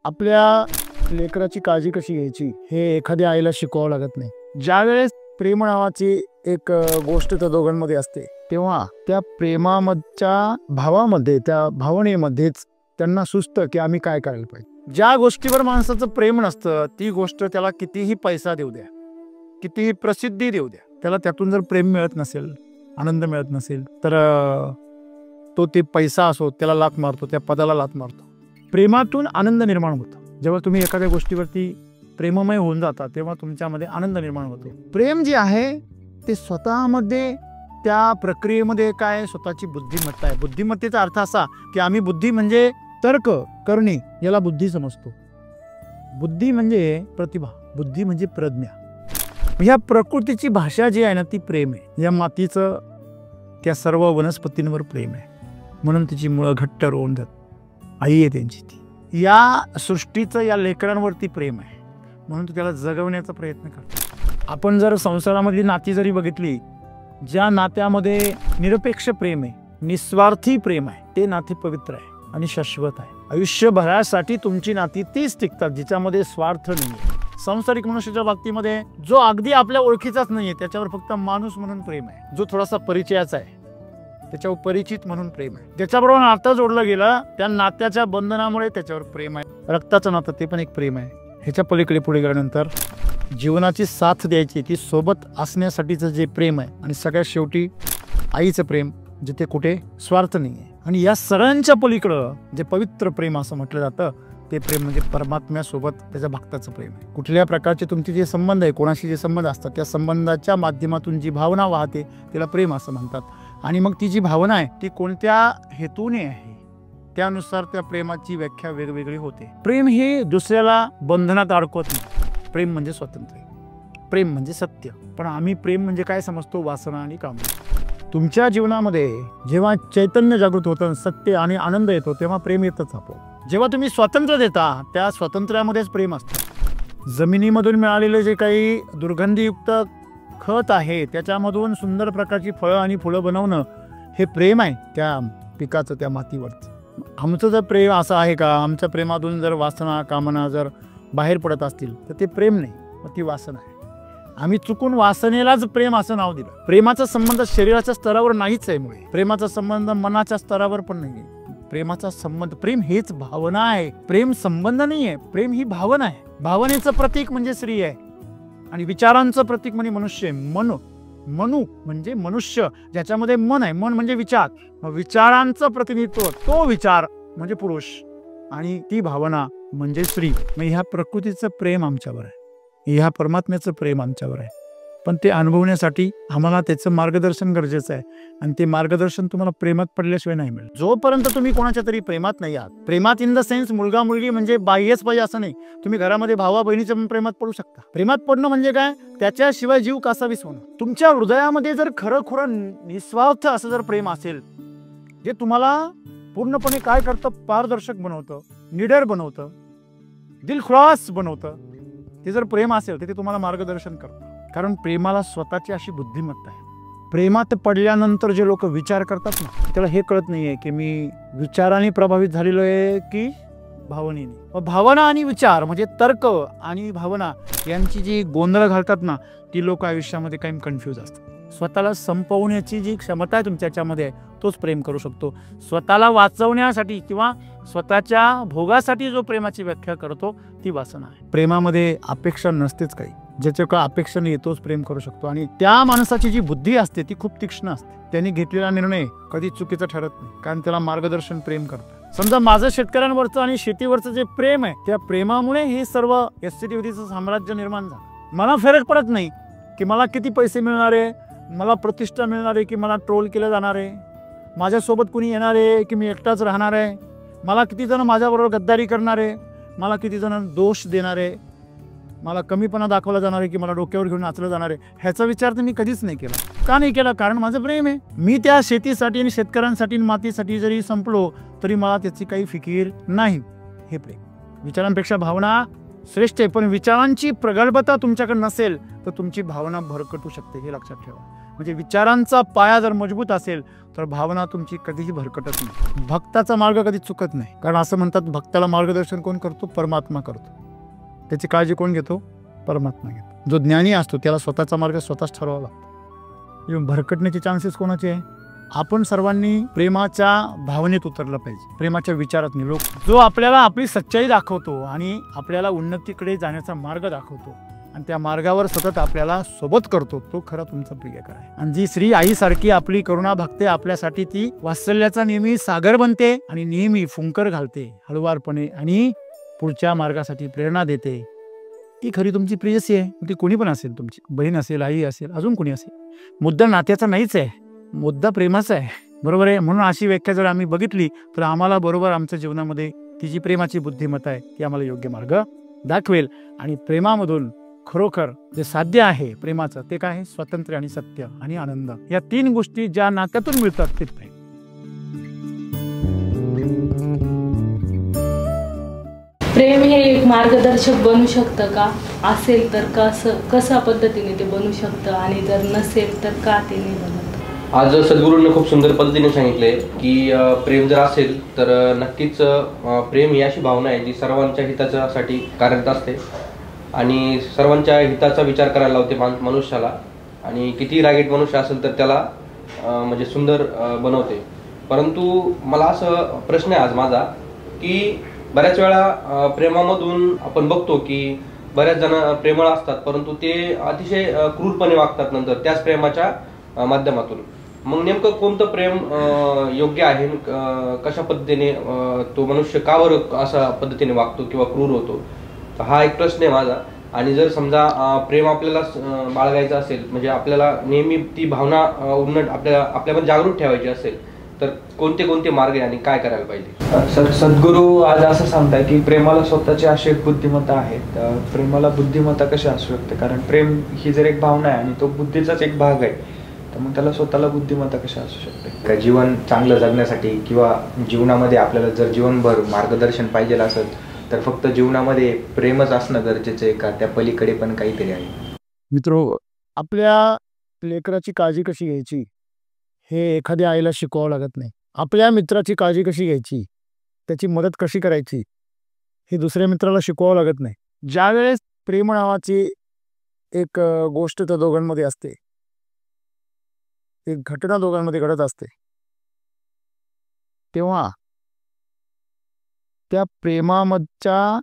आपल्या लेकराची काळजी कशी घ्यायची हे एखाद्या आईला शिकवावं लागत नाही. ज्यावेळेस प्रेम नावाची एक गोष्ट त्या दोघांमध्ये असते तेव्हा त्या प्रेमाच्या भावामध्ये त्या भावनेमध्येच त्यांना सुचतं की आम्ही काय करायला पाहिजे. ज्या गोष्टीवर माणसाचं प्रेम नसतं ती गोष्ट त्याला कितीही पैसा देऊ द्या, कितीही प्रसिद्धी देऊ द्या, त्याला त्यातून जर प्रेम मिळत नसेल, आनंद मिळत नसेल तर तो ते पैसा असो त्याला लाथ मारतो, त्या पदाला लाथ मारतो. प्रेमातून आनंद निर्माण होतो. जेव्हा तुम्ही एखाद्या गोष्टीवरती प्रेममय होऊन जाता तेव्हा तुमच्यामध्ये आनंद निर्माण होतो. प्रेम जे आहे ते स्वतःमध्ये त्या प्रक्रियेमध्ये काय स्वतःची बुद्धिमत्ता आहे. बुद्धिमत्तेचा अर्थ असा की आम्ही बुद्धी म्हणजे तर्क करणे याला बुद्धी समजतो. बुद्धी म्हणजे प्रतिभा, बुद्धी म्हणजे प्रज्ञा. ह्या प्रकृतीची भाषा जी आहे ना ती प्रेम आहे. या मातीचं त्या सर्व वनस्पतींवर प्रेम आहे म्हणून तिची मुळं घट्ट रोवून जात. आई आहे त्यांची ती. या सृष्टीचं या लेकरांवरती प्रेम आहे म्हणून तो त्याला जगवण्याचा प्रयत्न करतो. आपण जर संसारामधली नाती जरी बघितली, ज्या नात्यामध्ये निरपेक्ष प्रेम आहे, निस्वार्थी प्रेम आहे, ते नाते पवित्र आहे आणि शाश्वत आहे. आयुष्यभरासाठी तुमची नाती तीच टिकतात जिच्यामध्ये स्वार्थ नाही आहे. सांसारिक मनुष्याच्या बाबतीमध्ये जो अगदी आपल्या ओळखीचाच नाहीये त्याच्यावर फक्त माणूस म्हणून प्रेम आहे. जो थोडासा परिचयाचा आहे त्याच्यावर परिचित म्हणून प्रेम आहे. त्याच्याबरोबर नातं जोडलं गेलं त्या नात्याच्या बंधनामुळे त्याच्यावर प्रेम आहे. रक्ताचं नातं ते पण एक प्रेम आहे. ह्याच्या पलीकडे पुढे गेल्यानंतर जीवनाची साथ द्यायची ती सोबत असण्यासाठीचं जे प्रेम आहे आणि सगळ्यात शेवटी आईचं प्रेम जिथे कुठे स्वार्थ नाही आहे. आणि या सगळ्यांच्या पलीकडं जे पवित्र प्रेम असं म्हटलं जातं ते प्रेम म्हणजे परमात्म्यासोबत त्याच्या भक्ताचं प्रेम आहे. कुठल्या प्रकारचे तुमचे जे संबंध आहे, कोणाशी जे संबंध असतात त्या संबंधाच्या माध्यमातून जी भावना वाहते त्याला प्रेम असं म्हणतात. आणि मग ती जी भावना आहे ती कोणत्या हेतूने आहे त्यानुसार त्या प्रेमाची व्याख्या वेगवेगळी होते. प्रेम हे दुसऱ्याला बंधनात अडकवत नाही. प्रेम म्हणजे स्वातंत्र्य, प्रेम म्हणजे सत्य. पण आम्ही प्रेम म्हणजे काय समजतो? वासना आणि काम. तुमच्या जीवनामध्ये जेव्हा चैतन्य जागृत होतं, सत्य आणि आनंद येतो तेव्हा प्रेम येतच आपण. जेव्हा तुम्ही स्वातंत्र्य देता त्या स्वातंत्र्यामध्येच प्रेम असतं. जमिनीमधून मिळालेले जे काही दुर्गंधीयुक्त खत आहे त्याच्यामधून सुंदर प्रकारची फळं आणि फुलं बनवणं हे प्रेम आहे त्या पिकाचं, त्या मातीवरचं. आमचं जर प्रेम असं आहे का? आमच्या प्रेमातून जर वासना कामना जर बाहेर पडत असतील तर ते प्रेम नाही, मग ती वासना आहे. आम्ही चुकून वासनेलाच प्रेम असं नाव दिलं. प्रेमाचा संबंध शरीराच्या स्तरावर नाहीच आहे. मुळे प्रेमाचा संबंध मनाच्या स्तरावर पण नाही. प्रेमाचा संबंध, प्रेम हेच भावना आहे. प्रेम संबंध नाही आहे, प्रेम ही भावना आहे. भावनेचं प्रतीक म्हणजे स्त्री आहे आणि विचारांचं प्रतीक म्हणजे मनुष्य आहे. मनु म्हणजे मनुष्य, ज्याच्यामध्ये मन आहे. मन म्हणजे विचार, विचारांचं प्रतिनिधित्व तो विचार म्हणजे पुरुष आणि ती भावना म्हणजे स्त्री. मग ह्या प्रकृतीचं प्रेम आमच्यावर आहे, ह्या परमात्म्याचं प्रेम आमच्यावर आहे. पण ते अनुभवण्यासाठी आम्हाला त्याचं मार्गदर्शन गरजेचं आहे आणि ते मार्गदर्शन तुम्हाला प्रेमात पडल्याशिवाय नाही मिळेल. जोपर्यंत तुम्ही कोणाच्या तरी प्रेमात नाही आहात, प्रेमात इन द सेन्स मुलगा मुलगी म्हणजे बाह्यच पाहिजे असं नाही. तुम्ही घरामध्ये भावा बहिणीच्या पण प्रेमात पडू शकता. प्रेमात पडणं म्हणजे काय? त्याच्याशिवाय जीव कसा विसवणं. तुमच्या हृदयामध्ये जर खरं निस्वार्थ असं जर प्रेम असेल जे तुम्हाला पूर्णपणे काय करतं? पारदर्शक बनवतं, निडर बनवतं, दिलखुलास बनवतं. ते जर प्रेम असेल तर ते तुम्हाला मार्गदर्शन करतं. कारण प्रेमाला स्वतःची अशी बुद्धिमत्ता आहे. प्रेमात पडल्यानंतर जे लोक विचार करतात ना त्याला हे कळत नाहीये की मी विचाराने प्रभावित झालेलो आहे की भावनेने. भावना आणि विचार म्हणजे तर्क आणि भावना यांची जी गोंधळ घालतात ना ती लोक आयुष्यामध्ये काही कन्फ्यूज असतात. स्वतःला संपवण्याची जी क्षमता आहे तुमच्यामध्ये तोच प्रेम करू शकतो. स्वतःला वाचवण्यासाठी किंवा स्वतःच्या भोगासाठी जो प्रेमाची व्याख्या करतो ती वासना आहे. प्रेमामध्ये अपेक्षा नसतेच काही. ज्याच्याकडे अपेक्षा नाही तोच प्रेम करू शकतो. आणि त्या माणसाची जी बुद्धी असते ती खूप तीक्ष्ण असते. त्यांनी घेतलेला निर्णय कधी चुकीचा ठरत नाही कारण त्याला मार्गदर्शन प्रेम करतं. समजा माझं शेतकऱ्यांवरचं आणि शेतीवरचं जे प्रेम आहे त्या प्रेमामुळे हे सर्व एसटीव्हीचं साम्राज्य निर्माण झालं. मला फरक पडत नाही की मला किती पैसे मिळणार आहे, मला प्रतिष्ठा मिळणार आहे की मला ट्रोल केलं जाणार आहे, माझ्यासोबत कुणी येणार आहे की मी एकटाच राहणार आहे, मला किती जण माझ्याबरोबर गद्दारी करणार आहे, मला किती जण दोष देणार आहे, मला कमीपणा दाखवला जाणार आहे की मला डोक्यावर घेऊन नाचलं जाणार आहे. ह्याचा विचार तर मी कधीच नाही केला. का नाही केला? कारण माझं प्रेम आहे. मी त्या शेतीसाठी आणि शेतकऱ्यांसाठी मातीसाठी जरी संपलो तरी मला त्याची काही फिकीर नाही. हे प्रेम. विचारांपेक्षा भावना श्रेष्ठ आहे. पण विचारांची प्रगल्भता तुमच्याकडे नसेल तर तुमची भावना भरकटू शकते, हे लक्षात ठेवा. म्हणजे विचारांचा पाया जर मजबूत असेल तर भावना तुमची कधीही भरकटत नाही. भक्ताचा मार्ग कधी चुकत नाही. कारण असं म्हणतात, भक्ताला मार्गदर्शन कोण करतो? परमात्मा करतो. त्याची काळजी कोण घेतो? परमात्मा घेतो. जो ज्ञानी असतो त्याला स्वतःचा मार्ग स्वतःच ठरवावा लागतो. भरकटण्याचे चान्सेस कोणाचे आहे? आपण सर्वांनी प्रेमाच्या भावनेत उतरलं पाहिजे, प्रेमाच्या विचारात नाही. जो आपल्याला आपली सच्चाई दाखवतो आणि आपल्याला उन्नतीकडे जाण्याचा मार्ग दाखवतो आणि त्या मार्गावर सतत आपल्याला सोबत करतो, तो खरा तुमचा प्रियकर आहे. आणि जी श्री आईसारखी आपली करुणा भागते आपल्यासाठी, ती वात्सल्याचा नेहमी सागर बनते आणि नेहमी फुंकर घालते हळुवारपणे आणि पुढच्या मार्गासाठी प्रेरणा देते, ती खरी तुमची प्रेयसी आहे. ती कोणी पण असेल, तुमची बहीण असेल, आई असेल, अजून कोणी असेल. मुद्दा नात्याचा नाहीच आहे, मुद्दा प्रेमाचा आहे. बरोबर आहे. म्हणून अशी व्याख्या जर आम्ही बघितली तर आम्हाला बरोबर आमच्या जीवनामध्ये ती जी प्रेमाची बुद्धिमत्ता आहे ती आम्हाला योग्य मार्ग दाखवेल. आणि प्रेमामधून खरोखर जे साध्य आहे प्रेमाचं, ते काय आहे? स्वातंत्र्य आणि सत्य आणि आनंद. या 3 गोष्टी ज्या नात्यातून मिळतात ते प्रेम. प्रेम हे एक मार्गदर्शक बनू शकतं का? असेल तर कशा पद्धतीने ते बनू शकतं आणि जर नसेल तर का ते नाही बनत? आज सद्गुरूंनी खूप सुंदर पद्धतीने सांगितले की प्रेम जर असेल तर नक्कीच प्रेम ही अशी भावना आहे जी सर्वांच्या हितासाठी कार्यरत असते आणि सर्वांच्या हिताचा विचार करायला लावते मनुष्याला. आणि किती रागीट मनुष्य असेल तर त्याला म्हणजे सुंदर बनवते. परंतु मला असं प्रश्न आहे आज माझा की बऱ्याच वेळा प्रेमामधून आपण बघतो की बऱ्याच जण प्रेमळ असतात परंतु ते अतिशय क्रूरपणे वागतात नंतर त्याच प्रेमाच्या माध्यमातून. मग नेमकं कोणतं प्रेम योग्य आहे? कशा पद्धतीने तो मनुष्य का बरं अशा पद्धतीने वागतो किंवा क्रूर होतो? हा एक प्रश्न आहे माझा. आणि जर समजा प्रेम आपल्याला बाळगायचं असेल, म्हणजे आपल्याला नेहमी ती भावना उन्नत आपल्यामध्ये जागृत ठेवायची असेल तर कोणते कोणते मार्ग आहे आणि काय करायला पाहिजे? सद्गुरू आज असं सांगतात की प्रेमाला स्वतःची अशी एक बुद्धिमत्ता आहे. तर प्रेमाला बुद्धिमत्ता कशी असू शकते? कारण प्रेम ही जर एक भावना आहे आणि तो बुद्धीचाच एक भाग आहे, तर मग त्याला स्वतःला बुद्धिमत्ता कशी असू शकते? जीवन चांगलं जगण्यासाठी किंवा जीवनामध्ये आपल्याला जर जीवनभर मार्गदर्शन पाहिजे असेल तर फक्त जीवनामध्ये प्रेमच असणं गरजेचं आहे का? त्या पलीकडे पण काहीतरी आहे? मित्रो, आपल्या लेकराची काळजी कशी घ्यायची हे एखाद्या आईला शिकवावं लागत नाही. आपल्या मित्राची काळजी कशी घ्यायची, त्याची मदत कशी करायची हे दुसऱ्या मित्राला शिकवावं लागत नाही. ज्यावेळेस प्रेम नावाची एक गोष्ट त्या दोघांमध्ये असते, एक घटना दोघांमध्ये घडत असते, तेव्हा त्या प्रेमामधच्या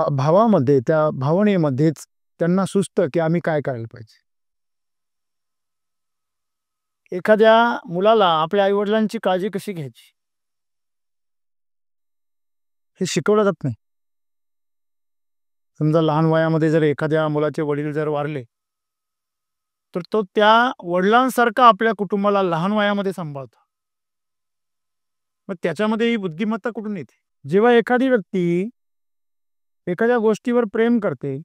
भावामध्ये, त्या भावनेमध्येच त्यांना सुचतं की आम्ही काय करायला पाहिजे. एखाद्या मुलाला आपल्या आईवडिलांची काळजी कशी घ्यायची हे शिकवलं जात नाही. समजा लहान वयामध्ये जर एखाद्या मुलाचे वडील जर वारले तर तो त्या वडिलांसारखा आपल्या कुटुंबाला लहान वयामध्ये सांभाळतो. मग त्याच्यामध्ये ही बुद्धिमत्ता कुठून येते? जेव्हा एखादी व्यक्ती एखाद्या गोष्टीवर प्रेम करते,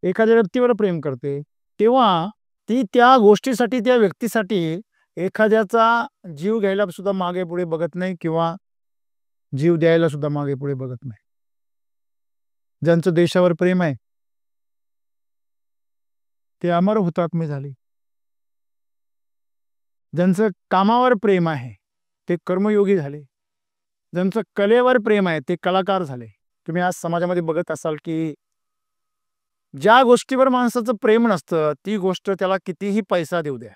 एखाद्या व्यक्तीवर प्रेम करते, तेव्हा ती त्या गोष्टीसाठी, त्या व्यक्तीसाठी एखाद्याचा जीव घ्यायला सुद्धा मागे पुढे बघत नाही किंवा जीव द्यायला सुद्धा मागे पुढे बघत नाही. ज्यांचं देशावर प्रेम आहे ते अमर हुतात्मे झाले. ज्यांचं कामावर प्रेम आहे ते कर्मयोगी झाले. ज्यांचं कलेवर प्रेम आहे ते कलाकार झाले. तुम्ही आज समाजामध्ये बघत असाल की ज्या गोष्टीवर माणसाचं प्रेम नसतं ती गोष्ट त्याला कितीही पैसा देऊ द्या,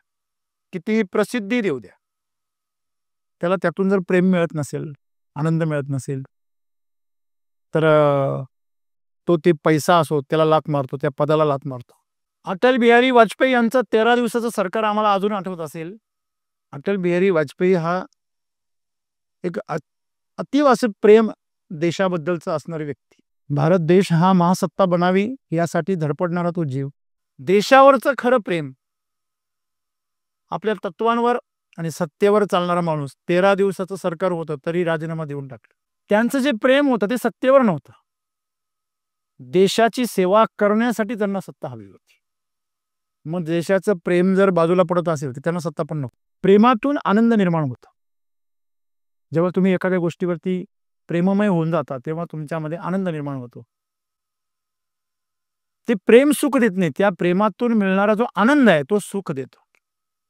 कितीही प्रसिद्धी देऊ द्या, त्याला त्यातून जर प्रेम मिळत नसेल, आनंद मिळत नसेल तर तो ते पैसा असो त्याला लाथ मारतो, त्या पदाला लाथ मारतो. अटल बिहारी वाजपेयी यांचं 13 दिवसाचं सरकार आम्हाला अजून आठवत असेल. अटल बिहारी वाजपेयी हा एक अतिव असं प्रेम देशाबद्दलचा असणारी व्यक्ती. भारत देश हा महासत्ता बनावी यासाठी धडपडणारा तो जीव. देशावरचं खरं प्रेम, आपल्या तत्वांवर आणि सत्तेवर चालणारा माणूस. 13 दिवसाचं सरकार होतं तरी राजीनामा देऊन टाकलं. त्यांचं जे प्रेम होतं ते सत्तेवर नव्हतं, देशाची सेवा करण्यासाठी त्यांना सत्ता हवी होती. मग देशाचं प्रेम जर बाजूला पडत असेल तर त्यांना सत्ता पण नको. प्रेमातून आनंद निर्माण होतो. जेव्हा तुम्ही एखाद्या गोष्टीवरती प्रेममय होऊन जाता तेव्हा तुमच्यामध्ये आनंद निर्माण होतो. ते प्रेम सुख देत नाही, त्या प्रेमातून मिळणारा जो आनंद आहे तो सुख देतो,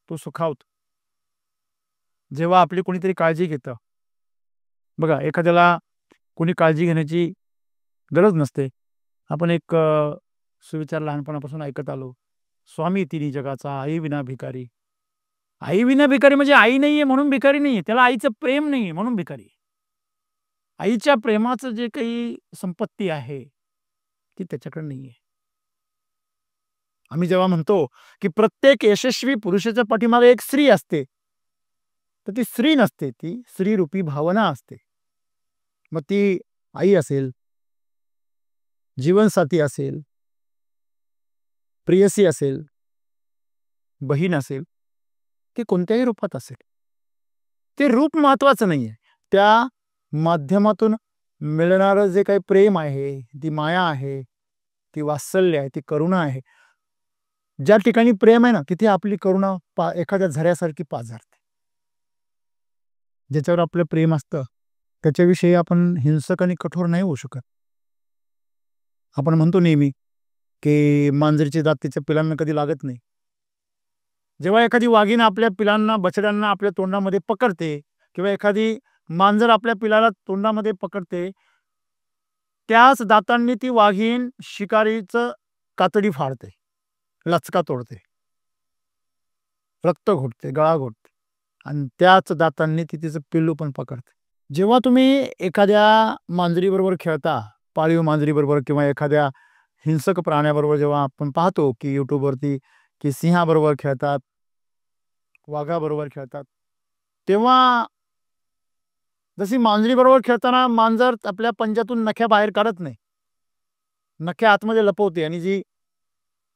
तो सुखावतो. जेव्हा आपली कोणीतरी काळजी घेतं, बघा एखाद्याला कोणी काळजी घेण्याची गरज नसते. आपण एक सुविचार लहानपणापासून ऐकत आलो, स्वामी तिन्ही जगाचा आई विना भिकारी. आई विना भिकारी म्हणजे आई नाहीये म्हणून भिकारी नाहीये, त्याला आईचं प्रेम नाहीये म्हणून भिकारी आहे. आईच्या प्रेमाचं जे काही संपत्ती आहे ती त्याच्याकडे नाहीये. आम्ही जेव्हा म्हणतो की प्रत्येक यशस्वी पुरुषाच्या पाठीमागे एक स्त्री असते, तर ती स्त्री नसते, ती स्त्रीरूपी भावना असते. मग ती आई असेल, जीवनसाथी असेल, प्रियसी असेल, बहीण असेल, ती कोणत्याही रूपात असेल, ते रूप महत्वाचं नाहीये. त्या माध्यमातून मिळणारं जे काही प्रेम आहे, ती माया आहे, ती वात्सल्य आहे, ती करुणा आहे. ज्या ठिकाणी प्रेम आहे ना, तिथे आपली करुणा एखाद्या झऱ्यासारखी पाझरते. ज्याच्यावर आपलं प्रेम असतं त्याच्याविषयी आपण हिंसक आणि कठोर नाही होऊ शकत. आपण म्हणतो नेहमी की मांजरीची दात तिच्या पिलांना कधी लागत नाही. जेव्हा एखादी वाघीण आपल्या पिलांना, बछड्यांना आपल्या तोंडामध्ये पकडते किंवा एखादी मांजर आपल्या पिलाला तोंडामध्ये पकडते, त्याच दातांनी ती वाघीण शिकारीचं कातडी फाडते, लचका तोडते, रक्त घोटते, गळा घोटते आणि त्याच दातांनी ती तिचं पिल्लू पण पकडते. जेव्हा तुम्ही एखाद्या मांजरीबरोबर खेळता, पाळीव मांजरीबरोबर किंवा एखाद्या हिंसक प्राण्याबरोबर जेव्हा आपण पाहतो की यूट्यूबवरती की सिंहाबरोबर खेळतात, वाघाबरोबर खेळतात, तेव्हा जशी मांजरीबरोबर खेळताना मांजर आपल्या पंजातून नख्या बाहेर काढत नाही, नख्या आतमध्ये लपवते आणि जी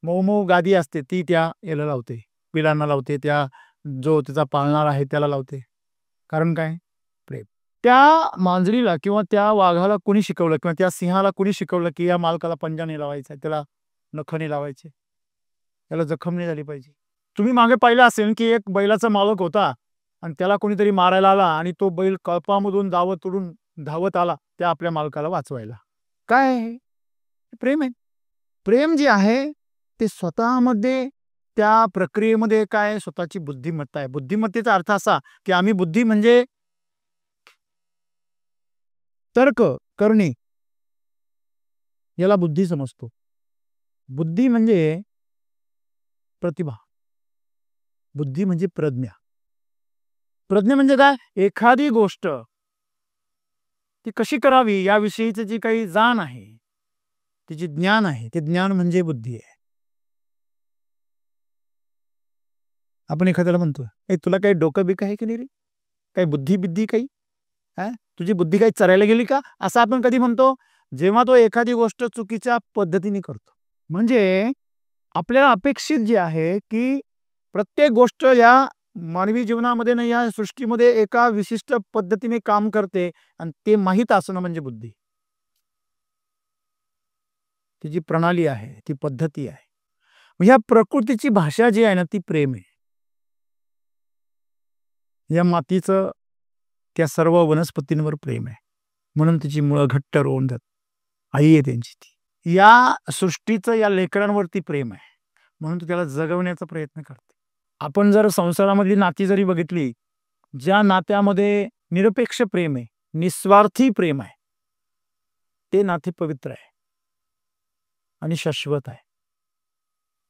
मऊ मऊ गादी असते ती त्या याला लावते, पिलांना लावते, त्या जो तिचा पाळणार आहे त्याला लावते. कारण काय? प्रेम. त्या मांजरीला किंवा त्या वाघाला कोणी शिकवलं किंवा त्या सिंहाला कोणी शिकवलं की या मालकाला पंजा नाही लावायचा, त्याला नख नाही लावायचे, त्याला जखम नाही झाली पाहिजे? तुम्ही मागे पाहिलं असेल की एक बैलाचा मालक होता आणि त्याला कोणीतरी मारायला आला आणि तो बैल कळपामधून धावत उडून धावत आला त्या आपल्या मालकाला वाचवायला. काय आहे? प्रेम आहे. प्रेम जे आहे ते स्वतःमध्ये, त्या प्रक्रियेमध्ये काय स्वतःची बुद्धिमत्ता आहे. बुद्धिमत्तेचा अर्थ असा की आम्ही बुद्धी म्हणजे तर्क करणे, याला बुद्धी समजतो. बुद्धी म्हणजे प्रतिभा, बुद्धी म्हणजे प्रज्ञा. प्रज्ञा म्हणजे काय? एखादी गोष्ट ती कशी करावी याविषयीचं जी काही जाण आहे, तिचे ज्ञान आहे, ते ज्ञान म्हणजे बुद्धी आहे. आपण एखाद्याला म्हणतो, ए तुला काही डोकं बिक आहे की नाही रे, काही बुद्धी काही, तुझी बुद्धी काही चरायला गेली का, असं आपण कधी म्हणतो जेव्हा तो एखादी गोष्ट चुकीच्या पद्धतीने करतो. म्हणजे आपल्याला अपेक्षित जे आहे की प्रत्येक गोष्ट या मानवी जीवनामध्ये नाही, या सृष्टीमध्ये एका विशिष्ट पद्धतीने काम करते आणि ते माहीत असणं म्हणजे बुद्धी. ती जी प्रणाली आहे, ती पद्धती आहे. ह्या प्रकृतीची भाषा जी आहे ना ती प्रेम आहे. या मातीचं त्या सर्व वनस्पतींवर प्रेम आहे, म्हणून तिची मुळं घट्ट रोवून जात. आई आहे त्यांची ती. या सृष्टीचं या लेकरांवरती प्रेम आहे, म्हणून तू त्याला जगवण्याचा प्रयत्न करते. आपण जर संसारामधली नाती जरी बघितली, ज्या नात्यामध्ये निरपेक्ष प्रेम आहे, निस्वार्थी प्रेम आहे, ते नाते पवित्र आहे आणि शाश्वत आहे.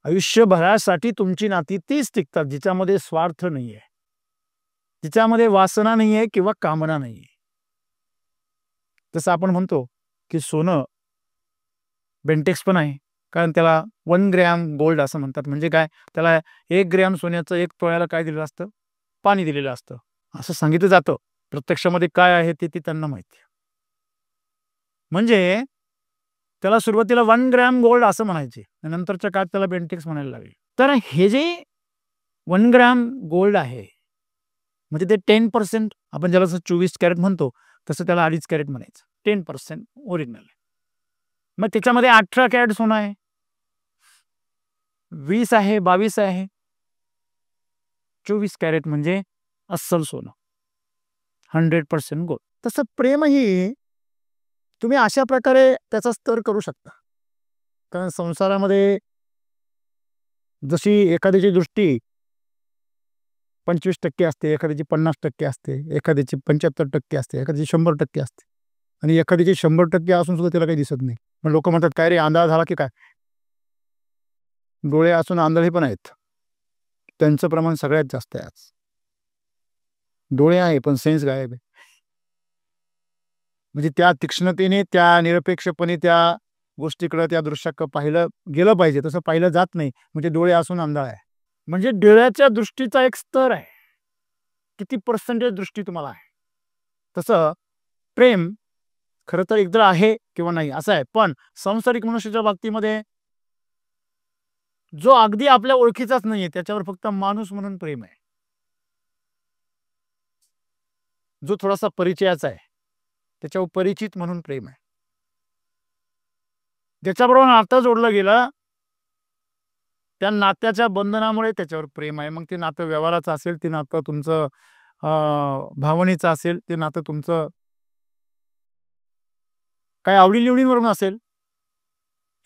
आयुष्यभरासाठी तुमची नाती तीच टिकतात जिच्यामध्ये स्वार्थ नाहीये, जिच्यामध्ये वासना नाहीये किंवा कामना नाहीये. जसं आपण म्हणतो की सोनं बेंटेक्स पण आहे, कारण त्याला 1 ग्रॅम गोल्ड असं म्हणतात. म्हणजे काय? त्याला 1 ग्रॅम सोन्याचं 1 तोळ्याला काय दिलेलं असतं? पाणी दिलेलं असतं, असं सांगितलं जातं. प्रत्यक्षामध्ये काय आहे ते त्यांना माहिती. म्हणजे त्याला सुरुवातीला 1 ग्रॅम गोल्ड असं म्हणायचे, नंतरच्या काळात त्याला बेंटेक्स म्हणायला लागले. तर हे जे 1 ग्रॅम गोल्ड आहे म्हणजे ते 10%, आपण ज्याला 24 कॅरेट म्हणतो तसं त्याला 2.5 कॅरेट म्हणायचं. 10% ओरिजिनल. मग त्याच्यामध्ये 18 कॅरेट सोनं आहे, 20 आहे, 22 आहे, 24 कॅरेट म्हणजे अस्सल सोनं, 100% गोल्ड. तसं प्रेमही तुम्ही अशा प्रकारे त्याचा स्तर करू शकता. कारण संसारामध्ये जशी एखाद्याची दृष्टी 25% असते, एखाद्याची 50% असते, एखाद्याची 75% असते, एखाद्याची 100% असते आणि एखाद्याची 100% असून सुद्धा त्याला काही दिसत नाही. पण लोक म्हणतात काय रे आंधळा झाला की काय? डोळे असून आंधळे पण आहेत. त्यांचं प्रमाण सगळ्यात जास्त आहे आज. डोळे आहे पण सेन्स गायब आहे. म्हणजे त्या तीक्ष्णतेने, त्या निरपेक्षपणे त्या गोष्टीकडे, त्या दृश्याकडे पाहिलं गेलं पाहिजे, तसं पाहिलं जात नाही. म्हणजे डोळे असून आंधळा आहे. म्हणजे डोळ्याच्या दृष्टीचा एक स्तर आहे, किती पर्सेंटेज दृष्टी तुम्हाला आहे. तसं प्रेम खरं तर एकदा आहे किंवा नाही असं आहे. पण सांसारिक मनुष्याच्या बाबतीमध्ये जो अगदी आपल्या ओळखीचाच नाहीये त्याच्यावर फक्त माणूस म्हणून प्रेम आहे. जो थोडासा परिचयाचा आहे त्याच्यावर परिचित म्हणून प्रेम आहे. ज्याच्याबरोबर नातं जोडलं गेलं त्या नात्याच्या बंधनामुळे त्याच्यावर प्रेम आहे. मग ते नातं व्यवहाराचं असेल, ते नातं तुमचं भावनेचं असेल, ते नातं तुमचं काय आवडीनिवडींवरून असेल,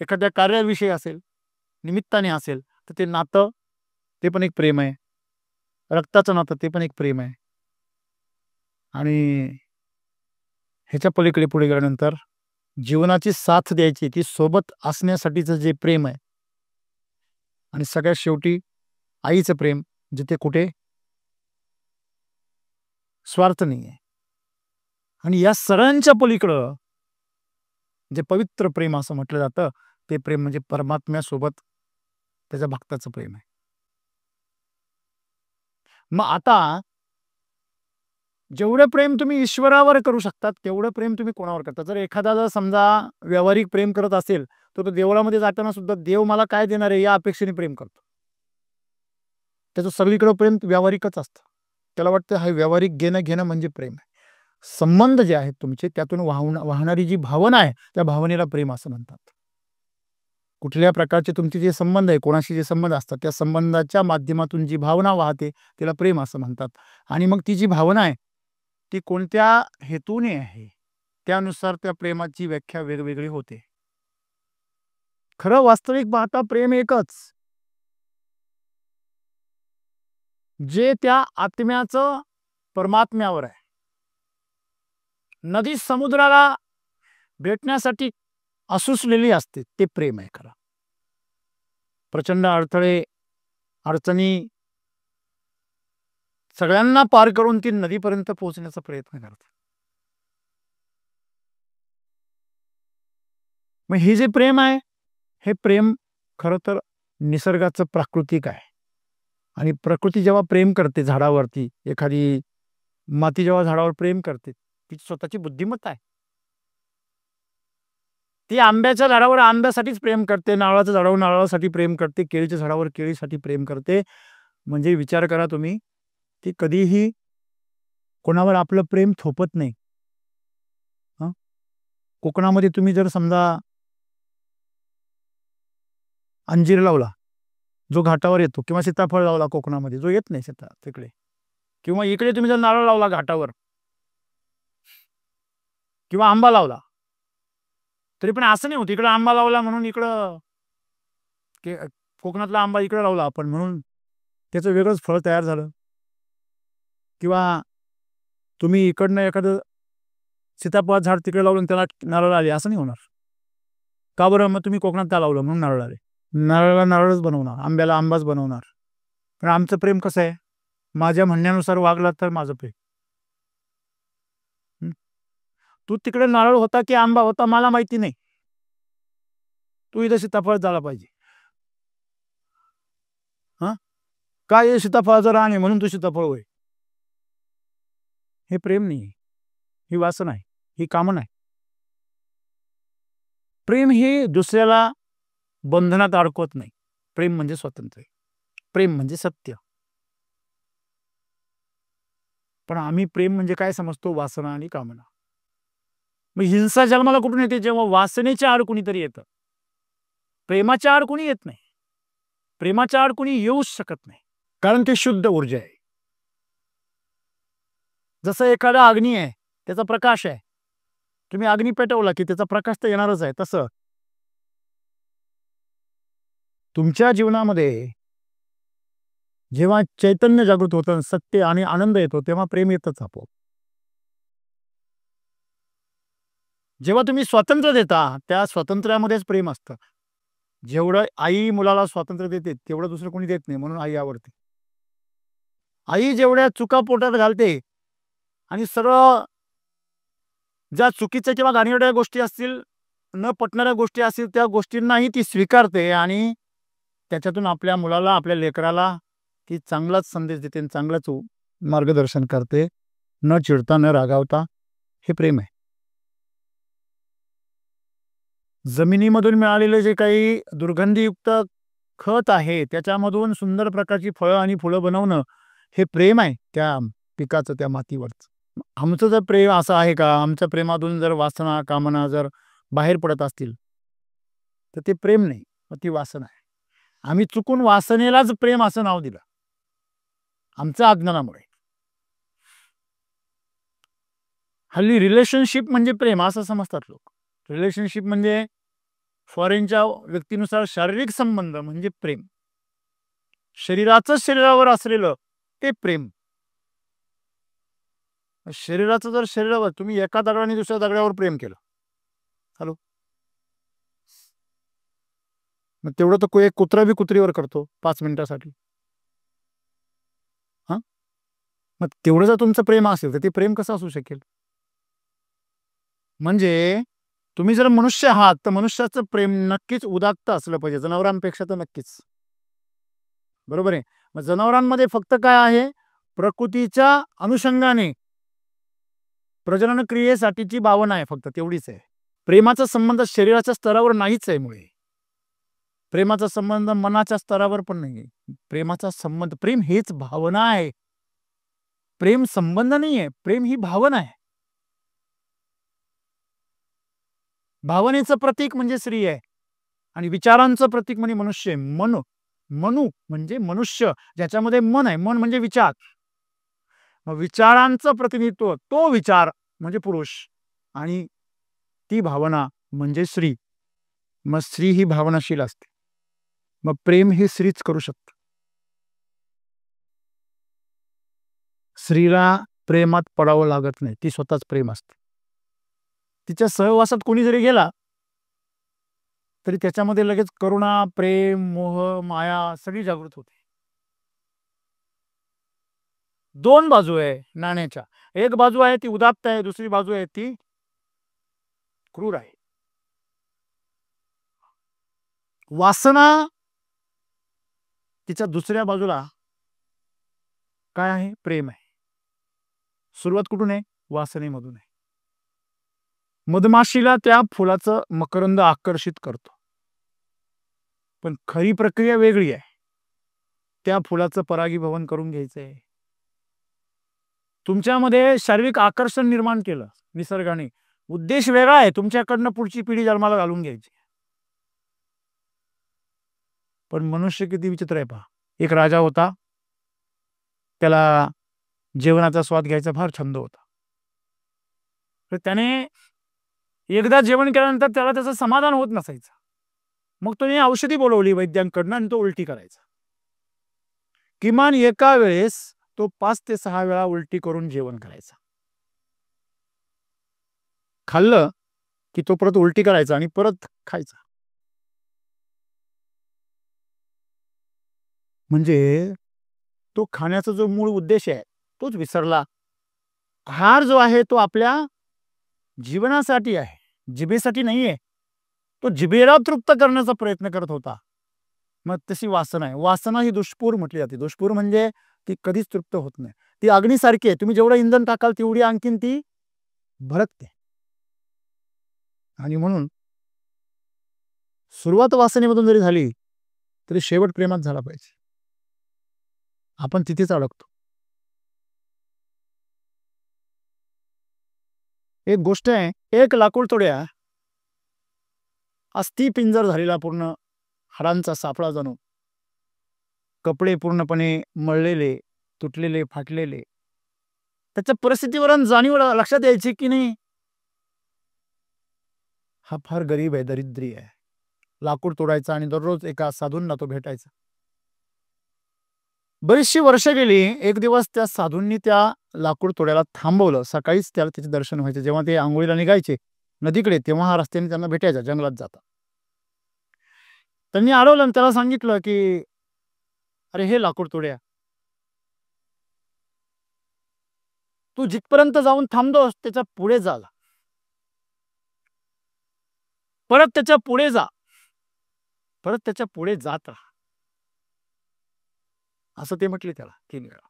एखाद्या कार्याविषयी असेल, निमित्ताने असेल, तर ते नातं ते पण एक प्रेम आहे. रक्ताचं नातं ते पण एक प्रेम आहे. आणि ह्याच्या पलीकडे पुढे गेल्यानंतर जीवनाची साथ द्यायची, ती सोबत असण्यासाठीचं जे प्रेम आहे, आणि सगळ्यात शेवटी आईचं प्रेम, जिथे कुठे स्वार्थ नाही आहे. आणि या सगळ्यांच्या पलीकडं जे पवित्र प्रेम असं म्हटलं जातं, ते प्रेम म्हणजे परमात्म्यासोबत त्याच्या भक्ताचं प्रेम आहे. मग आता जेवढं प्रेम तुम्ही ईश्वरावर करू शकतात तेवढं प्रेम तुम्ही कोणावर करता. जर एखादा जर समजा व्यावहारिक प्रेम करत असेल, तर तो देवळामध्ये जाताना सुद्धा देव मला काय देणार आहे या अपेक्षेने प्रेम करतो. त्याचं सगळीकडे प्रेम व्यावहारिकच असतं. त्याला वाटतं हा व्यावहारिक घेणं म्हणजे प्रेम आहे. संबंध जे आहेत तुमचे त्यातून वाहणारी जी भावना आहे त्या भावनेला प्रेम असं म्हणतात. कुठल्या प्रकारचे तुमचे जे संबंध आहे, कोणाशी जे संबंध असतात, त्या संबंधाच्या माध्यमातून जी भावना वाहते त्याला प्रेम असं म्हणतात. आणि मग ती जी भावना आहे ती कोणत्या हेतूने आहे त्यानुसार त्या प्रेमाची व्याख्या वेगवेगळी होते. खरं वास्तविक पाहता प्रेम एकच, जे त्या आत्म्याचं परमात्म्यावर आहे. नदी समुद्राला भेटण्यासाठी असुसलेली असते, ते प्रेम आहे खरं. प्रचंड अडथळे, अडचणी सगळ्यांना पार करून ती नदीपर्यंत पोहोचण्याचा प्रयत्न करते. मग हे जे प्रेम आहे, हे प्रेम खरं तर निसर्गाचं प्राकृतिक आहे. आणि प्रकृती जेव्हा प्रेम करते झाडावरती, एखादी माती जेव्हा झाडावर प्रेम करते, ती स्वतःची बुद्धिमत्ता आहे. ती आंब्याच्या झाडावर आंब्यासाठीच प्रेम करते, नारळाच्या झाडावर नारळासाठी प्रेम करते, केळीच्या झाडावर केळीसाठी प्रेम करते. म्हणजे विचार करा तुम्ही, ती कधीही कोणावर आपलं प्रेम थोपत नाही. कोकणामध्ये तुम्ही जर समजा अंजीर लावला जो घाटावर येतो, किंवा सीताफळ लावला कोकणामध्ये जो येत नाही तिकडे, किंवा इकडे तुम्ही जर नारळ लावला घाटावर किंवा आंबा लावला, तरी पण असं नाही होत इकडे आंबा लावला म्हणून इकडं कोकणातला आंबा इकडे लावला आपण म्हणून त्याचं वेगळंच फळ तयार झालं. किंवा तुम्ही इकडनं एखादं सीताफळ झाड तिकडे लावलं त्याला नारळ आले, असं नाही होणार. का बरं? मग तुम्ही कोकणात का लावलं म्हणून नारळ आले. नारळाला नारळच बनवणार, आंब्याला आंबाच बनवणार. पण आमचं प्रेम कसं आहे, माझ्या म्हणण्यानुसार वागला तर माझं प्रेम. तू तिकडे नारळ होता की आंबा होता मला माहिती नाही, तू इथं सीताफळ झाला पाहिजे. काय सीताफळाचं रान आहे म्हणून तू सीताफळ होय, हे प्रेम नाही, ही वासना आहे, ही कामना आहे. प्रेम हे दुसऱ्याला बंधनात अडकवत नाही. प्रेम म्हणजे स्वातंत्र्य, प्रेम म्हणजे सत्य. पण आम्ही प्रेम म्हणजे काय समजतो? वासना आणि कामना. मग हिंसा जन्माला कुठून येते? जेव्हा वासनेच्या आड कुणीतरी येतं. प्रेमाच्या आड कुणी येत नाही, प्रेमाच्या आड कुणी येऊच शकत नाही, कारण ते शुद्ध ऊर्जा आहे. जसं एखादा अग्नी आहे, त्याचा प्रकाश आहे, तुम्ही अग्नी पेटवला की त्याचा प्रकाश तर येणारच आहे. तसं तुमच्या जीवनामध्ये जेव्हा चैतन्य जागृत होतं, सत्य आणि आनंद येतो, तेव्हा प्रेम येतच आपोआप. जेव्हा तुम्ही स्वातंत्र्य देता, त्या स्वातंत्र्यामध्येच प्रेम असतं. जेवढं आई मुलाला स्वातंत्र्य देते तेवढं दुसरं कोणी देत नाही, म्हणून आई आवडते. आई जेवढ्या चुका पोटात घालते आणि सर्व ज्या चुकीच्या किंवा घाणेरड्या गोष्टी असतील, न पटणाऱ्या गोष्टी असतील, त्या गोष्टींनाही ती स्वीकारते आणि त्याच्यातून आपल्या मुलाला, आपल्या लेकराला ती चांगलाच संदेश देते आणि चांगलाच मार्गदर्शन करते, न चिडता न रागावता. हे प्रेम आहे. जमिनीमधून मिळालेले जे काही दुर्गंधीयुक्त खत आहे, त्याच्यामधून सुंदर प्रकारची फळं आणि फुलं बनवणं, हे प्रेम आहे त्या पिकाचं, त्या मातीवरचं. आमचं जर प्रेम असं आहे का, आमच्या प्रेमातून जर वासना कामना जर बाहेर पडत असतील तर ते प्रेम नाही, ती वासना आहे. आम्ही चुकून वासनेलाच प्रेम असं नाव दिलं आमच्या अज्ञानामुळे. हल्ली रिलेशनशिप म्हणजे प्रेम असं समजतात लोक. रिलेशनशिप म्हणजे फॉरेनच्या व्यक्तीनुसार शारीरिक संबंध म्हणजे प्रेम. शरीराचं शरीरावर असलेलं ते प्रेम. शरीराचं जर शरीरावर, तुम्ही एका दगडाने दुसऱ्या दगडावर प्रेम केलं, हॅलो, मग तेवढं तर एक कुत्रा बी कुत्रीवर करतो 5 मिनिटासाठी. हा, मग तेवढं जर तुमचं प्रेम असेल तर ते प्रेम कसं असू शकेल? म्हणजे तुम्ही जर मनुष्य आहात तर मनुष्याचं प्रेम नक्कीच उदात्त असलं पाहिजे, जनावरांपेक्षा तर नक्कीच. बरोबर आहे. मग जनावरांमध्ये फक्त काय आहे, प्रकृतीच्या अनुषंगाने प्रजनन क्रियेसाठीची भावना आहे, फक्त तेवढीच आहे. प्रेमाचा संबंध शरीराच्या स्तरावर नाहीच आहे. मुळे प्रेमाचा संबंध मनाच्या स्तरावर पण नाही. प्रेमाचा संबंध, प्रेम हेच भावना आहे. प्रेम संबंध नाही आहे, प्रेम ही भावना आहे. भावनेचं प्रतीक म्हणजे स्त्री आहे आणि विचारांचं प्रतीक म्हणजे मनुष्य आहे. मनु म्हणजे मनुष्य, ज्याच्यामध्ये मन आहे. मन म्हणजे विचार. मग विचारांचं प्रतिनिधित्व, तो विचार म्हणजे पुरुष आणि ती भावना म्हणजे स्त्री. मग स्त्री ही भावनाशील असते. मग प्रेम हे स्त्रीच करू शकते. स्त्रीला प्रेमात पडावं लागत नाही, ती स्वतःच प्रेम असते. तिच्या सहवासात कोणी जरी गेला तरी त्याच्यामध्ये लगेच करुणा, प्रेम, मोह, माया सगळी जागृत होते. 2 बाजू आहे नाण्याच्या. एक बाजू आहे ती उदात्त आहे, दुसरी बाजू आहे ती क्रूर आहे. वासना तिच्या दुसऱ्या बाजूला काय आहे, प्रेम आहे. सुरुवात कुठून आहे, वासनेमधून आहे. मधमाशीला त्या फुलाचं मकरंद आकर्षित करतो, पण खरी प्रक्रिया वेगळी आहे. त्या फुलाचं परागीभवन करून घ्यायचंय. तुमच्यामध्ये शारीरिक आकर्षण निर्माण केलं निसर्गाने, उद्देश वेगळा आहे, तुमच्याकडनं पुढची पिढी जन्माला घालून घ्यायची. पण मनुष्य किती विचित्र आहे पहा. एक राजा होता, त्याला जेवणाचा स्वाद घ्यायचा फार छंद होता. तर त्याने एकदा जेवण केल्यानंतर त्याला त्याचं समाधान होत नसायचं. मग तो औषधी बोलवली वैद्यांकडनं आणि तो उलटी करायचा. किमान एका वेळेस तो 5 ते 6 वेळा उलटी करून जेवण करायचा. खाल्लं की तो परत उलटी करायचा आणि परत खायचा. म्हणजे तो खाण्याचा जो मूळ उद्देश आहे तोच विसरला. आहार जो आहे तो आपल्या जीवनासाठी आहे, जिभेसाठी नाहीये. तो जिभेला तृप्त करण्याचा प्रयत्न करत होता. मग तशी वासना आहे. वासना ही दुष्पूर म्हटली जाते. दुष्पूर म्हणजे ती कधीच तृप्त होत नाही. ती अग्नीसारखी आहे, तुम्ही जेवढं इंधन टाकाल तेवढी आणखीन ती भडकते. आणि म्हणून सुरुवात वासनेमधून जरी झाली तरी शेवट प्रेमात झाला पाहिजे. आपण तिथेच अडकतो. एक गोष्ट आहे, एक लाकूड तोड्या अस्थि पिंजर झालेला पूर्ण हाडांचा सापळा जणू, कपडे पूर्णपणे मळलेले, तुटलेले, फाटलेले. त्याच्या परिस्थितीवर जाणीव लक्षात यायची की नाही, हा फार गरीब आहे, दरिद्री आहे. लाकूड तोडायचा आणि दररोज एका साधूंना तो भेटायचा. बरीचशी वर्ष गेली. एक दिवस त्या साधूंनी त्या लाकूड तोडायला थांबवलं. सकाळीच त्याला त्याचे दर्शन व्हायचे. जेव्हा ते आंघोळीला निघायचे नदीकडे तेव्हा हा रस्त्याने त्यांना भेटायचा जंगलात जाता. त्यांनी अडवलं आणि त्याला सांगितलं की अरे हे लाकूड तोड्या, तू जिथपर्यंत जाऊन थांबतोस त्याच्या पुढे जा, परत त्याच्या पुढे जा, परत त्याच्या पुढे जात राहा, असं ते म्हटले त्याला 3 वेळा.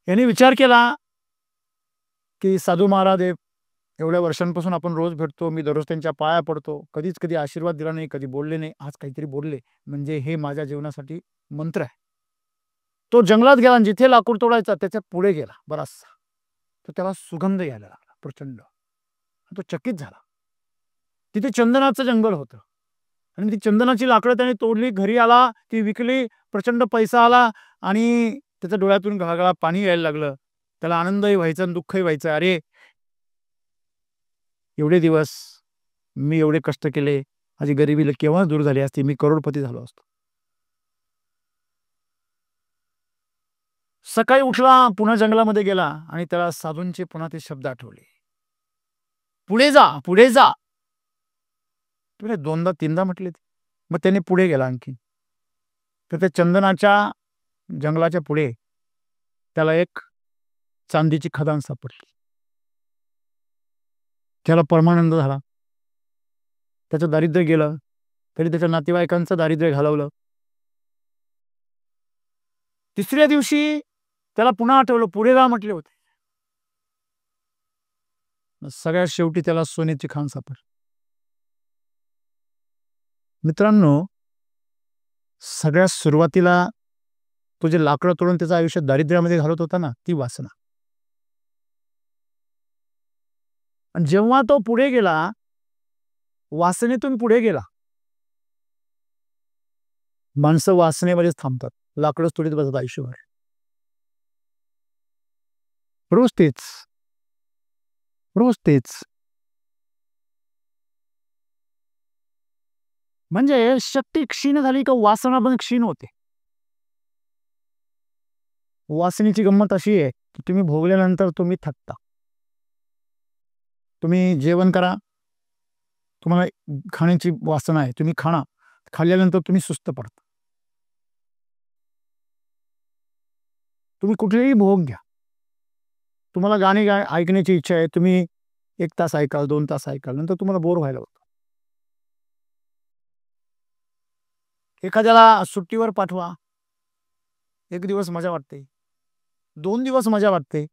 यांनी विचार केला की साधू महाराज एवढ्या वर्षांपासून आपण रोज भेटतो, मी दररोज त्यांच्या पाया पडतो, कधी आशीर्वाद दिला नाही, कधी बोलले नाही, आज काहीतरी बोलले म्हणजे हे माझ्या जीवनासाठी मंत्र आहे. तो जंगलात गेला आणि जिथे लाकूड तोडायचा त्याच्या पुढे गेला बराचसा. तर त्याला सुगंध यायला लागला प्रचंड. तो चकित झाला. तिथे चंदनाचं जंगल होतं आणि ती चंदनाची लाकडं त्याने तोडली, घरी आला, ती विकली, प्रचंड पैसा आला आणि त्याच्या डोळ्यातून घळघळा पाणी यायला लागलं. त्याला आनंदही व्हायचा आणि दुःखही व्हायचं. अरे एवढे दिवस मी एवढे कष्ट केले, माझी गरिबी केव्हा दूर झाली असती, मी करोडपती झालो असतो. सकाळी उठला, पुन्हा जंगलामध्ये गेला आणि त्याला साधूंचे पुन्हा ते शब्द आठवले, पुढे जा, पुढे जा. तुला 2दा-3दा म्हटले. मग त्याने पुढे गेला आणखी. तर त्या चंदनाच्या जंगलाच्या पुढे त्याला एक चांदीची खदान सापडली. त्याला परमानंद झाला. त्याचं दारिद्र्य गेलं, तरी त्याच्या नातेवाईकांचं दारिद्र्य घालवलं. 3ऱ्या दिवशी त्याला पुन्हा आठवलं, पुढे जा म्हटले होते. सगळ्यात शेवटी त्याला सोन्याची खाण सापडली. मित्रांनो, सगळ्यात सुरुवातीला तो जे लाकडं तोडून त्याचं आयुष्य दारिद्र्यामध्ये घालत होता ना, ती वासना. आणि जेव्हा तो पुढे गेला, वासनेतून पुढे गेला. माणसं वासनेमध्येच थांबतात, लाकडं तोडीत बसतात आयुष्यभर. रोज तेच, रोज तेच. म्हणजे शक्ती क्षीण झाली का वासना पण क्षीण होते. वासनेची गंमत अशी आहे की तुम्ही भोगल्यानंतर तुम्ही थकता. तुम्ही जेवण करा, तुम्हाला खाण्याची वासना आहे, तुम्ही खाणा, खाल्ल्यानंतर तुम्ही सुस्त पडता. तुम्ही कुठलेही भोग घ्या, तुम्हाला गाणी ऐकण्याची इच्छा आहे, तुम्ही 1 तास ऐकाल, 2 तास ऐकाल, नंतर तुम्हाला बोर व्हायला होतं. एखाद्याला सुट्टीवर पाठवा, 1 दिवस मजा वाटते, 2 दिवस मजा वाटते,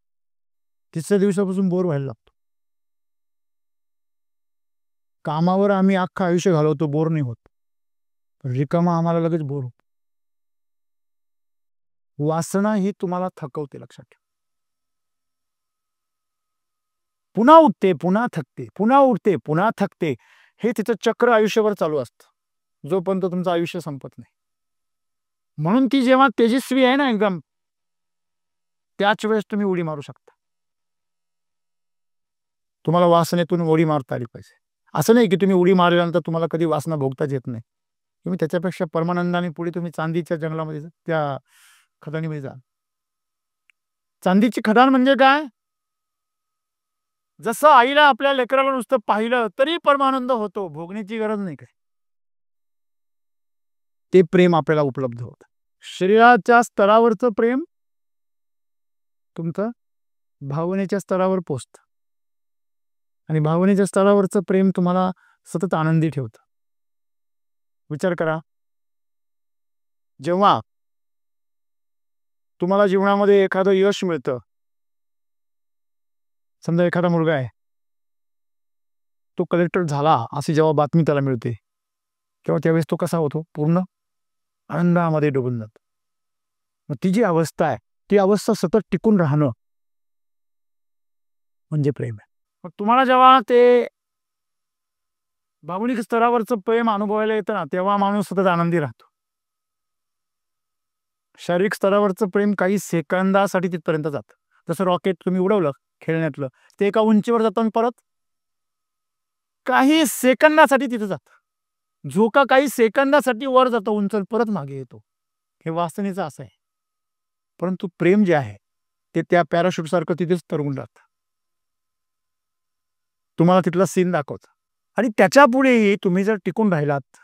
3ऱ्या दिवसापासून बोर व्हायला लागतो. कामावर आम्ही अख्खं आयुष्य घालवतो, बोर नाही होत. रिकामा आम्हाला लगेच बोर होतो. वासना ही तुम्हाला थकवते, लक्षात ठेवा. पुन्हा उठते, पुन्हा थकते, पुन्हा उठते, पुन्हा थकते. हे तिचं चक्र आयुष्यभर चालू असतं, जोपर्यंत तुमचं आयुष्य संपत नाही. म्हणून ती जेव्हा तेजस्वी आहे ना एकदम, त्याच वेळेस तुम्ही उडी मारू शकता. तुम्हाला वासनेतून उडी मारता आली पाहिजे. असं नाही की तुम्ही उडी मारल्यानंतर तुम्हाला कधी वासना भोगताच येत नाही. तुम्ही त्याच्यापेक्षा परमानंदाने पुढे तुम्ही चांदीच्या जंगलामध्ये त्या खदानीमध्ये जा. चांदीची खदान म्हणजे काय? जसं आईला आपल्या लेकराला नुसतं पाहिलं तरी परमानंद होतो, भोगण्याची गरज नाही काय. ते प्रेम आपल्याला उपलब्ध होतं. शरीराच्या स्तरावरचं प्रेम तुमचं भावनेच्या स्तरावर पोचतं आणि भावनेच्या स्तरावरचं प्रेम तुम्हाला सतत आनंदी ठेवतं. विचार करा, जेव्हा तुम्हाला जीवनामध्ये एखादं यश मिळतं, समजा एखादा मुलगा आहे, तो कलेक्टर झाला अशी जेव्हा बातमी त्याला मिळते, तेव्हा त्यावेळेस तो कसा होतो? पूर्ण आनंदामध्ये डुबून जातो. मग ती जी अवस्था आहे, ती अवस्था सतत टिकून राहणं म्हणजे प्रेम आहे. मग तुम्हाला जेव्हा ते भावनिक स्तरावरचं प्रेम अनुभवायला येतं ना, तेव्हा माणूस सतत आनंदी राहतो. शारीरिक स्तरावरचं प्रेम काही सेकंदासाठी तिथपर्यंत जातं. जसं रॉकेट तुम्ही उडवलं खेळण्यातलं, ते एका उंचीवर जातं आणि परत काही सेकंदासाठी तिथे जातं, झोका काही सेकंदासाठी वर जातो, उंचल परत मागे येतो. हे वासनेचं असं आहे. परंतु प्रेम जे आहे ते त्या पॅराशूट सारखं तिथेच तरंगून राहतं, तुम्हाला तिथला सीन दाखवतं. आणि त्याच्या पुढेही तुम्ही जर टिकून राहिलात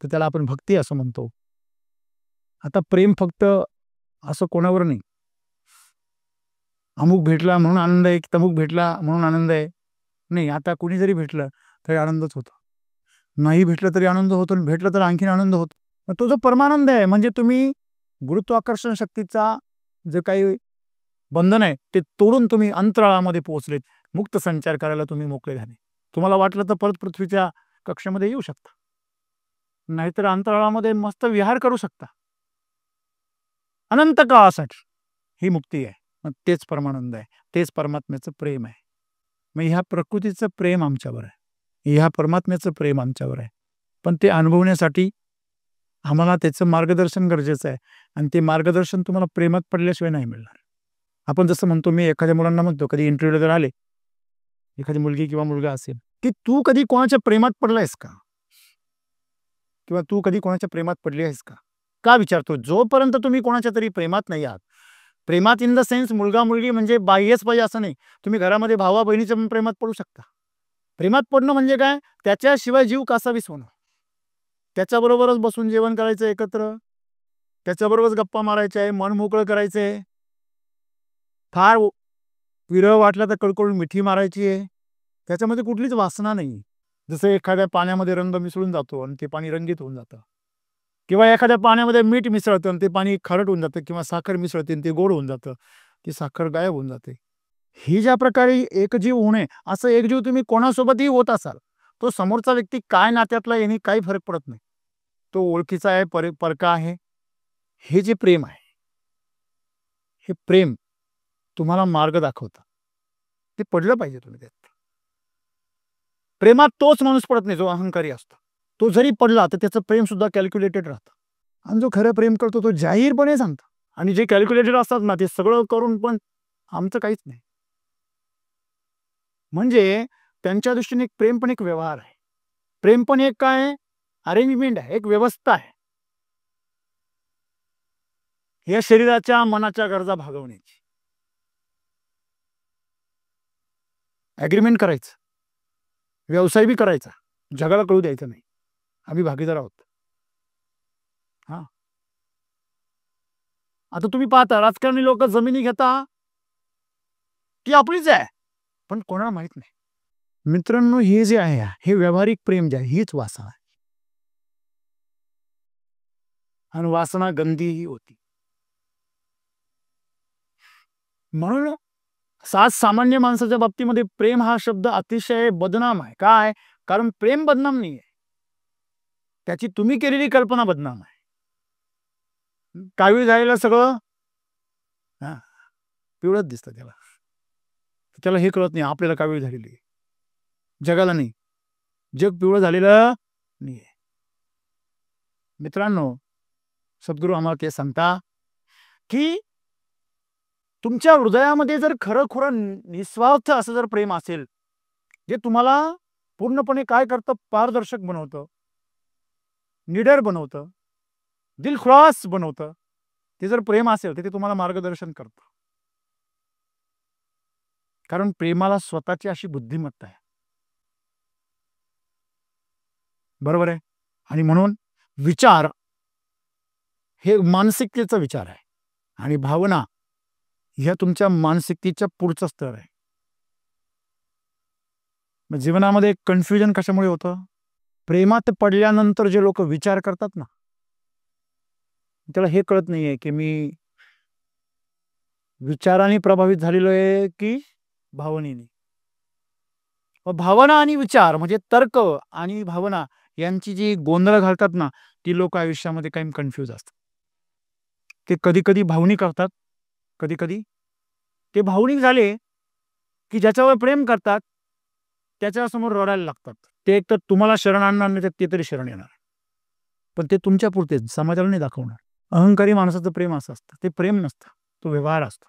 तर त्याला आपण भक्ती असं म्हणतो. आता प्रेम फक्त असं कोणावर नाही, अमुक भेटला म्हणून आनंद आहे, तमुक भेटला म्हणून आनंद आहे, नाही. आता कुणी जरी भेटलं तरी आनंदच होतो, नाही भेटलं तरी आनंद होतो, आणि भेटलं तर आणखीन आनंद होतो. मग तो जो परमानंद आहे, म्हणजे तुम्ही गुरुत्वाकर्षण शक्तीचा जे काही बंधन आहे ते तोडून तुम्ही अंतराळामध्ये पोहोचलेत, मुक्त संचार करायला तुम्ही मोकळे झाले. तुम्हाला वाटलं तर परत पृथ्वीच्या कक्षेमध्ये येऊ शकता, नाहीतर अंतराळामध्ये मस्त विहार करू शकता अनंत काळासाठी. ही मुक्ती आहे. मग तेच परमानंद आहे, तेच परमात्म्याचं प्रेम आहे. मग ह्या प्रकृतीचं प्रेम आमच्यावर आहे, ह्या परमात्म्याचं प्रेम आमच्यावर आहे. पण ते अनुभवण्यासाठी आम्हाला त्याचं मार्गदर्शन गरजेचं आहे, आणि ते मार्गदर्शन तुम्हाला प्रेमात पडल्याशिवाय नाही मिळणार. आपण जसं म्हणतो, मी एखाद्या मुलांना म्हणतो, कधी इंटरव्ह्यूला जर आले, एखादी मुलगी किंवा मुलगा असेल, की तू कधी कोणाच्या प्रेमात पडलायस का, किंवा तू कधी कोणाच्या प्रेमात पडली आहेस का? का विचारतो? जोपर्यंत तुम्ही कोणाच्या तरी प्रेमात नाही आहात, प्रेमात इन द सेन्स मुलगा मुलगी म्हणजे बाह्यच पाहिजे असं नाही, तुम्ही घरामध्ये भावा बहिणीच्या पण प्रेमात पडू शकता. प्रेमात पडणं म्हणजे काय? त्याच्याशिवाय जीव कासावीस होणं, त्याच्याबरोबरच बसून जेवण करायचं एकत्र, त्याच्याबरोबरच गप्पा मारायच्या आहे, मन मोकळं करायचं आहे, फार विरह वाटला तर कळकळून मिठी मारायची आहे, त्याच्यामध्ये कुठलीच वासना नाही. जसं एखाद्या पाण्यामध्ये रंग मिसळून जातो आणि ते पाणी रंगीत होऊन जातं, किंवा एखाद्या पाण्यामध्ये मीठ मिसळतं आणि ते पाणी खारट होऊन जातं, किंवा साखर मिसळते आणि ते गोड होऊन जातं, ती साखर गायब होऊन जाते. ही ज्या प्रकारे एकजीव होणे, असं एकजीव तुम्ही कोणासोबतही होत असाल, तो समोरचा व्यक्ती काय नात्यातला याने काही फरक पडत नाही, तो ओळखीचा आहे, परका आहे. हे जे प्रेम आहे, हे प्रेम तुम्हाला मार्ग दाखवतं, ते पडलं पाहिजे तुम्ही त्यात. प्रेमात तोच माणूस पडत नाही जो अहंकारी असतो, तो जरी पडला तर त्याचं प्रेम सुद्धा कॅल्क्युलेटेड राहतं. आणि जो खरं प्रेम करतो तो जाहीरपणे सांगतो. आणि जे कॅल्क्युलेटेड असतात ना, ते सगळं करून पण आमचं काहीच नाही. म्हणजे त्यांच्या दृष्टीने प्रेम पण एक व्यवहार आहे, प्रेम पण एक काय अरेंजमेंट आहे, एक व्यवस्था आहे, या शरीराच्या मनाच्या गरजा भागवण्याची. ॲग्रीमेंट करायचं, व्यवसाय बी करायचा, जगाला कळू द्यायचं नाही, आम्ही भागीदार आहोत. हां, आता तुम्ही पाहता राजकारणी लोक जमिनी घेता, ती आपलीच आहे, पण कोणाला माहित नाही. मित्रांनो, हे जे आहे हे व्यावहारिक प्रेम जे आहे, हीच वासना आहे, आणि वासना गंदीही होती. म्हणून सामान्य माणसाच्या बाबतीमध्ये प्रेम हा शब्द अतिशय बदनाम आहे. काय? कारण प्रेम बदनाम नाही आहे, त्याची तुम्ही केलेली कल्पना बदनाम आहे. कावीळ झालेलं सगळं पिवळच दिसतं त्याला, त्याला हे कळत नाही आपल्याला कावीळ झालेली, जगाला नाही, जग पिवळं झालेलं नाही. मित्रांनो, सद्गुरू आम्हाला ते सांगता की तुमच्या हृदयामध्ये जर खरं निस्वार्थ असं जर प्रेम असेल, जे तुम्हाला पूर्णपणे काय करतं, पारदर्शक बनवतं, निडर बनवतं, दिलखुलास बनवतं, ते जर प्रेम असेल तर ते तुम्हाला मार्गदर्शन करतं. कारण प्रेमाला स्वतःची अशी बुद्धिमत्ता आहे, बरोबर आहे. आणि म्हणून विचार हे मानसिकतेचा विचार आहे, आणि भावना ह्या तुमच्या मानसिकतेच्या पुढचं स्तर आहे. मग जीवनामध्ये कन्फ्युजन कशामुळे होतं? प्रेमात पडल्यानंतर जे लोक विचार करतात ना, त्याला हे कळत नाहीये की मी विचाराने प्रभावित झालेलो आहे की भावनेने. भावना आणि विचार म्हणजे तर्क आणि भावना यांची जी गोंधळ घालतात ना, ती लोक आयुष्यामध्ये काही कन्फ्यूज असतात. ते कधी कधी भावनिक करतात, कधी कधी ते भावनिक झाले की ज्याच्यावर प्रेम करतात त्याच्यासमोर रडायला लागतात. ते एक तर तुम्हाला शरण आणणार नाही, ते तरी शरण येणार, पण ते तुमच्या पुरते समाजाला नाही दाखवणार. अहंकारी माणसाचं प्रेम असं असतं, ते प्रेम नसतं, तो व्यवहार असतो,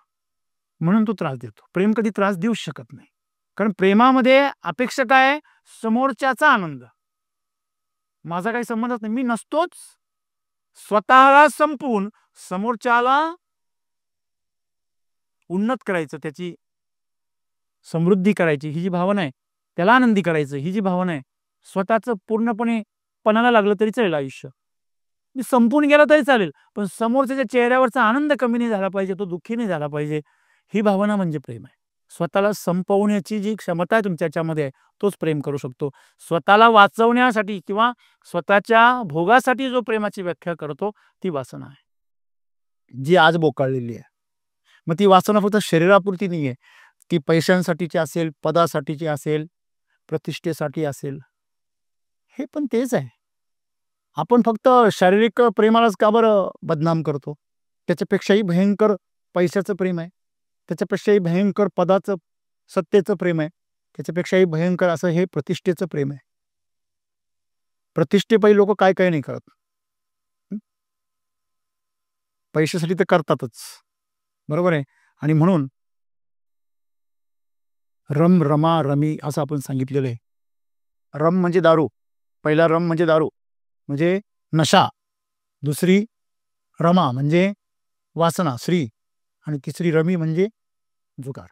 म्हणून तो त्रास देतो. प्रेम कधी त्रास देऊ शकत नाही, कारण प्रेमामध्ये अपेक्षा काय आहे? समोरच्याचा आनंद. माझा काही संबंधच नाही, मी नसतोच. स्वतःला संपवून समोरच्याला उन्नत करायचं, त्याची समृद्धी करायची ही जी भावना आहे, त्याला आनंदी करायचं ही जी भावना आहे, स्वतःचं पूर्णपणे पणाला लागलं तरी चालेल आयुष्य, मी संपून गेला तरी चालेल, पण समोरच्या चेहऱ्यावरचा आनंद कमी नाही झाला पाहिजे, तो दुःखी नाही झाला पाहिजे, ही भावना म्हणजे प्रेम आहे. स्वतःला संपवण्याची जी क्षमता आहे तुमच्यामध्ये आहे, तोच प्रेम करू शकतो. स्वतःला वाचवण्यासाठी किंवा स्वतःच्या भोगासाठी जो प्रेमाची व्याख्या करतो ती वासना आहे, जी आज बोकाळलेली आहे. मग ती वासना फक्त शरीरापुरती नाही आहे, ती पैशांसाठीची असेल, पदासाठीची असेल, प्रतिष्ठेसाठी असेल, हे पण तेच आहे. आपण फक्त शारीरिक प्रेमालाच का बरं बदनाम करतो? त्याच्यापेक्षाही भयंकर पैशाचं प्रेम आहे, त्याच्यापेक्षाही भयंकर पदाचं, सत्तेचं प्रेम आहे, त्याच्यापेक्षाही भयंकर असं हे प्रतिष्ठेचं प्रेम आहे. प्रतिष्ठेपायी लोक काय काय नाही करत, पैशासाठी तर करतातच, बरोबर आहे. आणि म्हणून रम रमा रमी असं आपण सांगितलेलं आहे. रम म्हणजे दारू, पहिला रम म्हणजे दारू म्हणजे नशा, दुसरी रमा म्हणजे वासना स्त्री, आणि तिसरी रमी म्हणजे जुगार.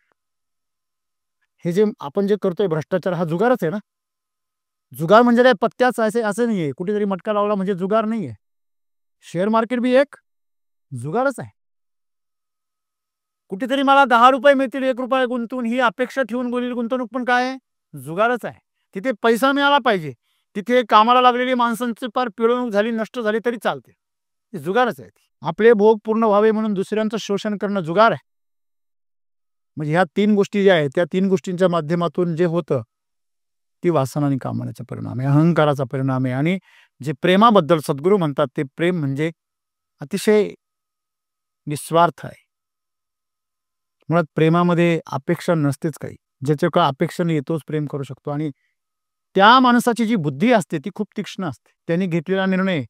हे जे आपण जे करतोय भ्रष्टाचार हा जुगारच आहे ना. जुगार म्हणजे काय पत्त्याच असं नाहीये, कुठेतरी मटका लावला म्हणजे जुगार नाहीये. शेअर मार्केट बी एक जुगारच आहे. कुठेतरी मला 10 रुपये मिळतील 1 रुपया गुंतवून ही अपेक्षा ठेवून गेलेली गुंतवणूक पण काय आहे? जुगारच आहे. तिथे पैसा मिळाला पाहिजे, तिथे कामाला लागलेली माणसांची पार पिळवणूक झाली, नष्ट झाली तरी चालते, जुगारच आहे. आपले भोग पूर्ण व्हावे म्हणून दुसऱ्यांचं शोषण करणं जुगार आहे. म्हणजे ह्या 3 गोष्टी ज्या आहेत त्या 3 गोष्टींच्या माध्यमातून जे होतं ती वासना आणि कामण्याचा परिणाम आहे, अहंकाराचा परिणाम आहे. आणि जे प्रेमाबद्दल सद्गुरू म्हणतात ते प्रेम म्हणजे अतिशय निस्वार्थ आहे. मुळात प्रेमामध्ये अपेक्षा नसतेच काही, ज्याच्याकडे अपेक्षा नाही तोच प्रेम करू शकतो. आणि त्या माणसाची जी बुद्धी असते ती खूप तीक्ष्ण असते, त्यांनी घेतलेला निर्णय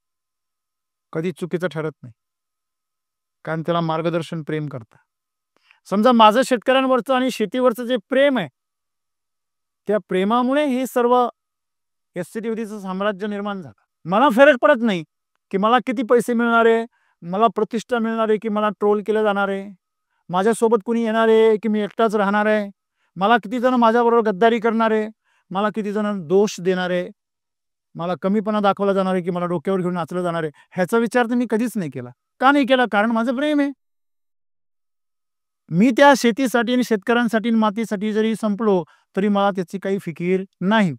कधी चुकीचा ठरत नाही, कारण त्याला मार्गदर्शन प्रेम करतं. समजा माझं शेतकऱ्यांवरचं आणि शेतीवरचं जे प्रेम आहे, त्या प्रेमामुळे हे सर्व एसटीडीचं साम्राज्य निर्माण झालं. मला फरक पडत नाही की मला किती पैसे मिळणार आहे, मला प्रतिष्ठा मिळणार आहे की मला ट्रोल केलं जाणार आहे, माझ्यासोबत कुणी येणार आहे की मी एकटाच राहणार आहे, मला किती जण माझ्याबरोबर गद्दारी करणार आहे, मला किती जण दोष देणार आहे, मला कमीपणा दाखवला जाणार आहे की मला डोक्यावर घेऊन नाचलं जाणार आहे, ह्याचा विचार तर मी कधीच नाही केला. का नाही केला? कारण माझं प्रेम आहे. मी त्या शेतीसाठी आणि शेतकऱ्यांसाठी मातीसाठी जरी संपलो तरी मला त्याची काही फिकीर नाही.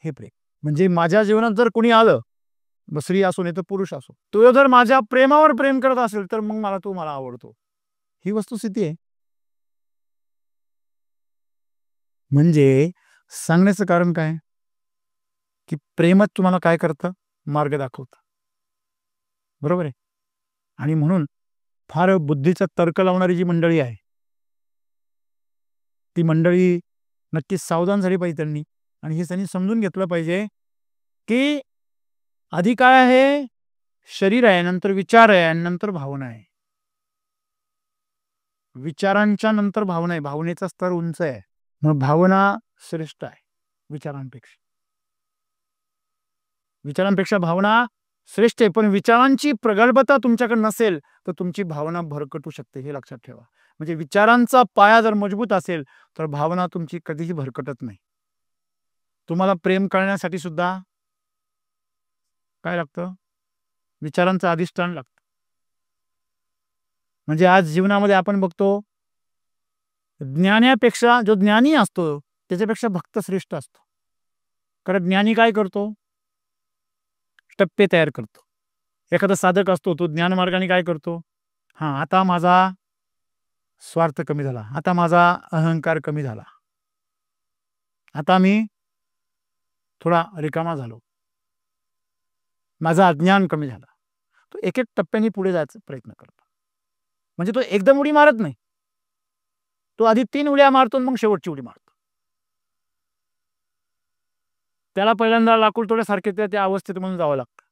हे प्रेम म्हणजे माझ्या जीवनात जर कोणी आलं, स्त्री असो नाही तर पुरुष असो, तो जर माझ्या प्रेमावर प्रेम करत असेल तर मग मला आवडतो, ही वस्तुस्थिती आहे. म्हणजे सांगण्याचं कारण काय की प्रेमच तुम्हाला काय करतं? मार्ग दाखवतं, बरोबर आहे. आणि म्हणून फार बुद्धीचा तर्क लावणारी जी मंडळी आहे ती मंडळी नक्कीच सावधान झाली पाहिजे त्यांनी. आणि हे त्यांनी समजून घेतलं पाहिजे की आधी काय आहे? शरीर आहे, नंतर विचार आहे, आणि नंतर भावना आहे. विचारांच्या नंतर भावना आहे, भावनेचा स्तर उंच आहे. मग भावना श्रेष्ठ आहे विचारांपेक्षा. विचारांपेक्षा भावना श्रेष्ठ आहे, पण विचारांची प्रगल्भता तुमच्याकडे नसेल तर तुमची भावना भरकटू शकते, हे लक्षात ठेवा. म्हणजे विचारांचा पाया जर मजबूत असेल तर भावना तुमची कधीही भरकटत नाही. तुम्हाला प्रेम करण्यासाठी सुद्धा काय लागतं? विचारांचं अधिष्ठान लागतं. म्हणजे आज जीवनामध्ये आपण बघतो ज्ञानापेक्षा जो ज्ञानी असतो त्याच्यापेक्षा भक्त श्रेष्ठ असतो. कारण ज्ञानी काय करतो? टप्पे तयार करतो. एखादा साधक असतो तो ज्ञान मार्गाने काय करतो? आता माझा स्वार्थ कमी झाला, आता माझा अहंकार कमी झाला, आता मी थोडा रिकामा झालो, माझा अज्ञान कमी झाला. तो एक एक टप्प्याने पुढे जायचा प्रयत्न करतो. म्हणजे तो एकदम उडी मारत नाही, तो आधी 3 उड्या मारतो मग शेवटची उडी मारतो. त्याला पहिल्यांदा लाकूड तोड्यासारखे त्या अवस्थेत म्हणून जावं लागतं.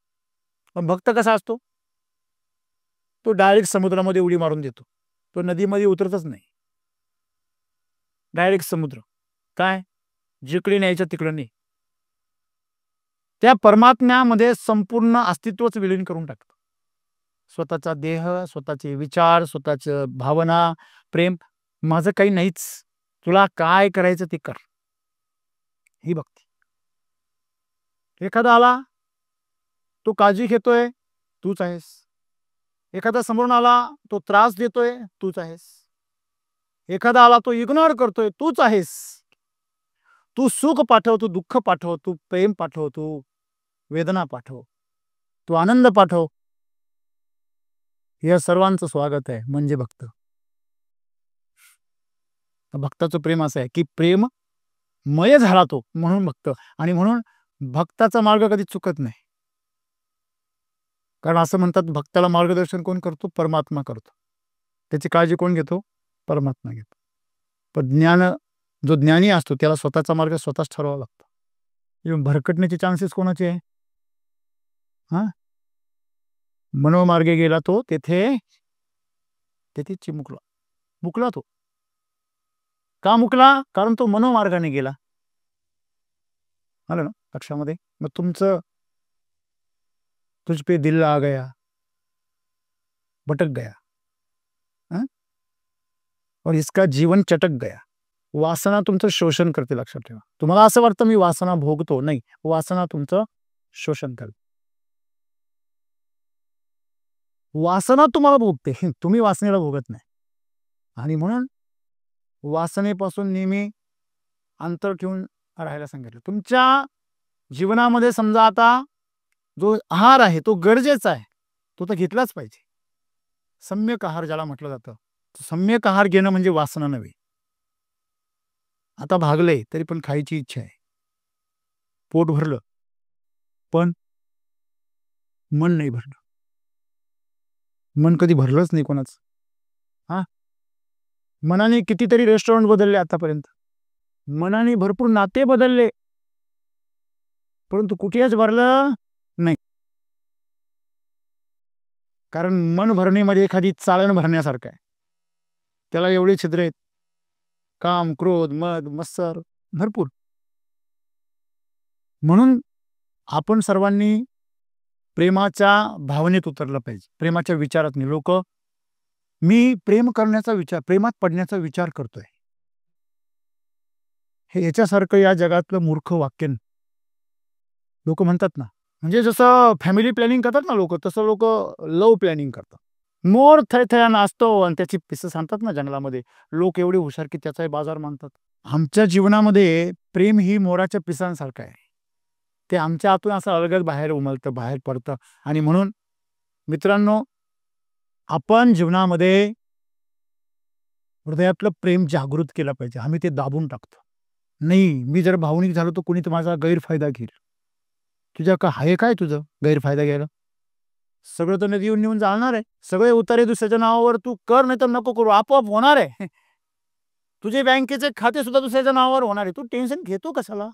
पण भक्त कसा असतो? तो डायरेक्ट समुद्रामध्ये उडी मारून देतो, तो नदीमध्ये उतरतच नाही, डायरेक्ट समुद्र. काय जिकडे न्यायचं तिकडे नाही. त्या परमात्म्यामध्ये संपूर्ण अस्तित्वच विलीन करून टाकतो. स्वतःचा देह, स्वतःचे विचार, स्वतःचं भावना, प्रेम, माझं काही नाहीच, तुला काय करायचं ते कर, ही भक्ती. एखादा आला, तो काळजी घेतोय, तूच आहेस. एखादा समोरून आला, तो त्रास देतोय, तूच आहेस. एखादा आला, तो इग्नोर करतोय, तूच आहेस. तू सुख पाठव, तू दुःख पाठव, तू प्रेम पाठव, तू वेदना पाठव, तू आनंद पाठव. या सर्वांचं स्वागत आहे, म्हणजे भक्त. भक्ताचं प्रेम असं आहे की प्रेम मय झाला तो, म्हणून भक्त. आणि म्हणून भक्ताचा मार्ग कधी चुकत नाही. कारण असं म्हणतात, भक्ताला मार्गदर्शन कोण करतो? परमात्मा करतो. त्याची काळजी कोण घेतो? परमात्मा घेतो. पण जो ज्ञानी असतो त्याला स्वतःचा मार्ग स्वतःच ठरवावा लागतो. भरकटण्याचे चान्सेस कोणाचे आहे? मनोमार्गे गेला तो, तेथे मुकला तो. का मुकला? कारण तो मनोमार्गाने गेला. आलं ना लक्षामध्ये? मग तुझ पे दिल आ गया, भटक गया, और इसका जीवन चटक गया. वासना तुमचं शोषण करते, लक्षात ठेवा. तुम्हाला असं वाटतं मी वासना भोगतो, नाही, वासना तुमचं शोषण करते. वासना तुम्हाला भोगते, तुम्ही वासनेला भोगत नाही. आणि म्हणून वासनेपासून नेहमी अंतर ठेवून राहायला सांगितलं. तुमच्या जीवनामध्ये समजा आता जो आहार आहे तो गरजेचा आहे, तो तर घेतलाच पाहिजे. सम्यक आहार ज्याला म्हटलं जातं, सम्यक आहार घेणं म्हणजे वासना नव्हे. आता भागले तरी पण खायची इच्छा आहे, पोट भरलं पण मन नाही भरलं. मन कधी भरलंच नाही कोणाचं. मनाने कितीतरी रेस्टॉरंट बदलले आतापर्यंत, मनाने भरपूर नाते बदलले, परंतु कुठेच भरलं नाही. कारण मन भरणेमध्ये एखादी चाळण भरण्यासारखं आहे. त्याला एवढे छिद्र आहेत, काम, क्रोध, मद, मत्सर भरपूर. म्हणून आपण सर्वांनी प्रेमाच्या भावनेत उतरलं पाहिजे, प्रेमाच्या विचारात नाही. लोक मी प्रेम करण्याचा विचार, प्रेमात पडण्याचा विचार करतोय, हे याच्यासारखं या जगातलं मूर्ख वाक्य लोक म्हणतात ना. म्हणजे जसं फॅमिली प्लॅनिंग करतात ना लोक, तसं लोक लव्ह प्लॅनिंग करतात. मोर थया नाचतो आणि त्याची पिसं सांगतात ना जंगलामध्ये. लोक एवढे हुशार की त्याचाही बाजार मानतात. आमच्या जीवनामध्ये प्रेम ही मोराच्या पिसांसारखं आहे. ते आमच्या आतून असं अलगद बाहेर उमलतं, बाहेर पडतं. आणि म्हणून मित्रांनो, आपण जीवनामध्ये हृदयातलं प्रेम जागृत केलं पाहिजे. आम्ही ते दाबून टाकतो. नाही, मी जर भावनिक झालो तर कोणी तर माझा गैरफायदा घेईल. तुझ्या का आहे काय तुझं गैरफायदा घ्यायला? सगळं तर नदी येऊन जाणार आहे. सगळे उतारे दुसऱ्याच्या नावावर तू कर, नाही तर नको करू, आपोआप होणार आहे. तुझे बँकेचे खाते सुद्धा दुसऱ्याच्या नावावर होणार आहे. तू टेन्शन घेतो कशाला?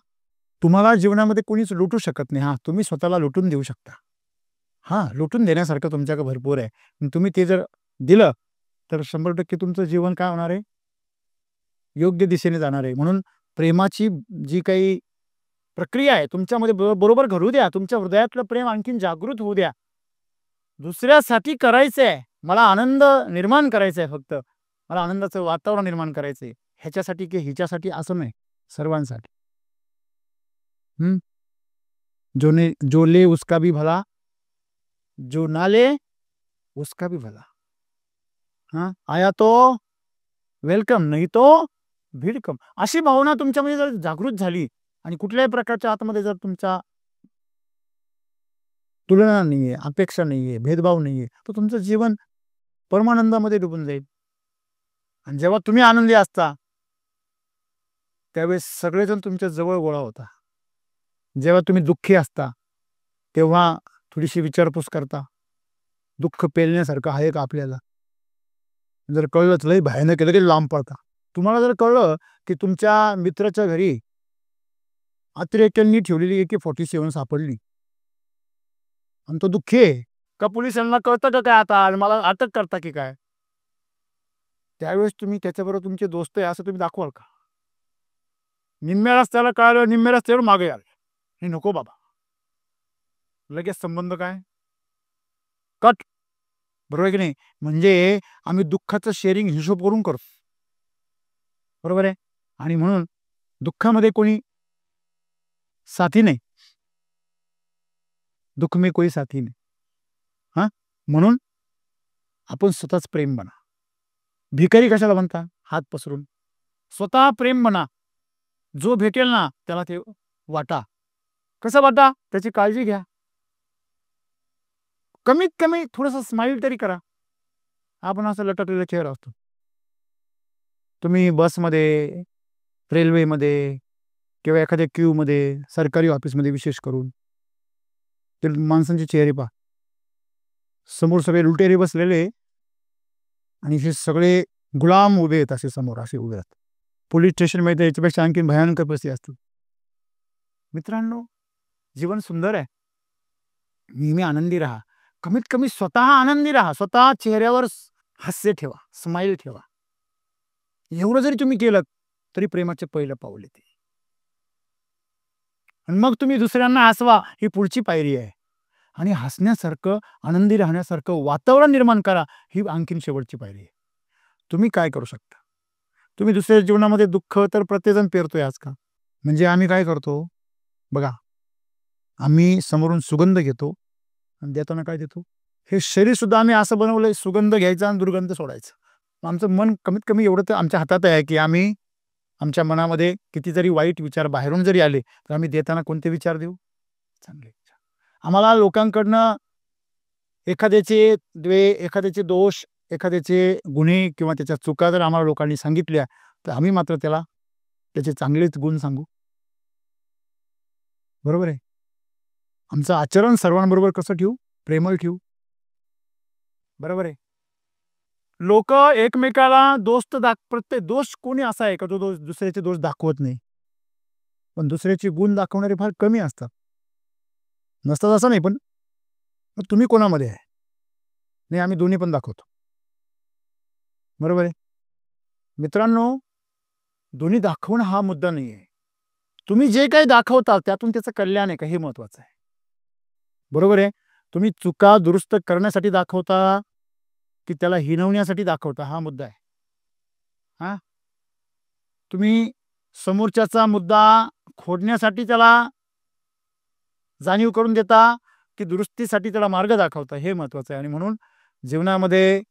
तुम्हाला जीवनामध्ये कोणीच लुटू शकत नाही. तुम्ही स्वतःला लुटून देऊ शकता. लुटून देण्यासारखं तुमच्याकडे भरपूर आहे. तुम्ही ते जर दिलं तर 100% तुमचं जीवन काय होणार आहे? योग्य दिशेने जाणार आहे. म्हणून प्रेमाची जी काही प्रक्रिया आहे तुमच्यामध्ये बरोबर घडू द्या. तुमच्या हृदयातलं प्रेम आणखीन जागृत होऊ द्या. दुसऱ्यासाठी करायचंय, मला आनंद निर्माण करायचा आहे, फक्त मला आनंदाचं वातावरण निर्माण करायचंय, ह्याच्यासाठी की हिच्यासाठी असं नाही, सर्वांसाठी. जो ले उसका भी भला, जो ना ले उसका भी भला. आया तो वेलकम, नाही तो भीडकम. अशी भावना तुमच्यामध्ये जर जागृत झाली आणि कुठल्याही प्रकारच्या आतमध्ये जर तुमच्या तुलना नाहीये, अपेक्षा नाहीये, भेदभाव नाहीये, तर तुमचं जीवन परमानंदामध्ये डुबून जाईल. आणि जेव्हा तुम्ही आनंदी असता त्यावेळेस सगळेजण तुमच्या जवळ गोळा होता. जेव्हा तुम्ही दुःखी असता तेव्हा थोडीशी विचारपूस करता, दुःख पेलण्यासारखं आहे का आपल्याला? जर कळलंच लय भयानक केलं की लांब पडता. तुम्हाला जर कळलं की तुमच्या मित्राच्या घरी अतिरेक्यांनी ठेवलेली AK-47 सापडली आणि तो दुःखी आहे, का पोलिसांना कळतं का काय आता मला अटक करता की काय? त्यावेळेस तुम्ही त्याच्याबरोबर तुमचे दोस्त आहे असं तुम्ही दाखवाल का? निम्म्या रस्त्याला कळलं, निम्म्या रस्त्यावर मागे आले, हे नको बाबा. लगेच संबंध काय कट. बरोबर आहे की नाही? म्हणजे आम्ही दुःखाचं शेअरिंग हिशोब करून करतो. बरोबर आहे. आणि म्हणून दुःखामध्ये कोणी साथी नाही. दुःख में कोई साथी नाही. हा, म्हणून आपण स्वतःच प्रेम बना. भिकारी कशाला बनता? हात पसरून स्वतः प्रेम बना. जो भेटेल ना त्याला ते वाटा. कसं वाटा? त्याची काळजी घ्या. कमीत कमी थोडंसं स्माईल तरी करा. आपण असं लटकलेला चेहरा असतो. तुम्ही बसमध्ये, रेल्वेमध्ये किंवा एखाद्या क्यूमध्ये, सरकारी ऑफिसमध्ये विशेष करून ते माणसांचे चेहरे पहा. समोर सगळे लुटेरे बसलेले आणि हे सगळे गुलाम उभे आहेत, असे समोर असे उभे आहेत. पोलीस स्टेशनमध्ये याच्यापेक्षा आणखी भयानक परिस्थिती असते. मित्रांनो, जीवन सुंदर आहे. नेहमी आनंदी राहा. कमीत कमी स्वतः आनंदी राहा. स्वतः चेहऱ्यावर हास्य ठेवा, स्माईल ठेवा. एवढं जरी तुम्ही केलं तरी प्रेमाचे पहिलं पाऊल येते. आणि मग तुम्ही दुसऱ्यांना हसवा, ही पुढची पायरी आहे. आणि हसण्यासारखं, आनंदी राहण्यासारखं वातावरण निर्माण करा, ही आणखीन शेवटची पायरी आहे. तुम्ही काय करू शकता? तुम्ही दुसऱ्या जीवनामध्ये दुःख तर प्रत्येकजण पेरतोय आजकाल. म्हणजे आम्ही काय करतो बघा, आम्ही समोरून सुगंध घेतो आणि देताना काय देतो? हे शरीर सुद्धा आम्ही असं बनवलंय, सुगंध घ्यायचा आणि दुर्गंध सोडायचा. आमचं मन कमीत कमी एवढं तर आमच्या हातात आहे की आम्ही आमच्या मनामध्ये किती जरी वाईट विचार बाहेरून जरी आले तर आम्ही देताना कोणते विचार देऊ? चांगले विचार. आम्हाला लोकांकडनं एखाद्याचे दोष, एखाद्याचे गुन्हे किंवा त्याच्या चुका जर आम्हाला लोकांनी सांगितल्या तर आम्ही मात्र त्याला त्याचे चांगलेच गुण सांगू. बरोबर आहे. आमचं आचरण सर्वांबरोबर कसं ठेवू? प्रेमळ ठेवू. बरोबर आहे. लोक एकमेकाला प्रत्येक दोष कोणी असा आहे का जो दुसऱ्याचे दोष दाखवत नाही, पण दुसऱ्याचे गुण दाखवणारे फार कमी असतात. नसतात असं नाही, पण तुम्ही कोणामध्ये आहे? नाही, आम्ही दोन्ही पण दाखवतो. बरोबर आहे. मित्रांनो, दोन्ही दाखवणं हा मुद्दा नाही आहे. तुम्ही जे काही दाखवता त्यातून त्याचं कल्याण आहे का हे महत्वाचं आहे. बरोबर आहे. तुम्ही चुका दुरुस्त करण्यासाठी दाखवता की त्याला हिनवण्यासाठी दाखवता, हा मुद्दा आहे. हा, तुम्ही समोरच्याचा मुद्दा खोडण्यासाठी त्याला जाणीव करून देता की दुरुस्तीसाठी त्याला मार्ग दाखवता, हे महत्वाचं आहे. आणि म्हणून जीवनामध्ये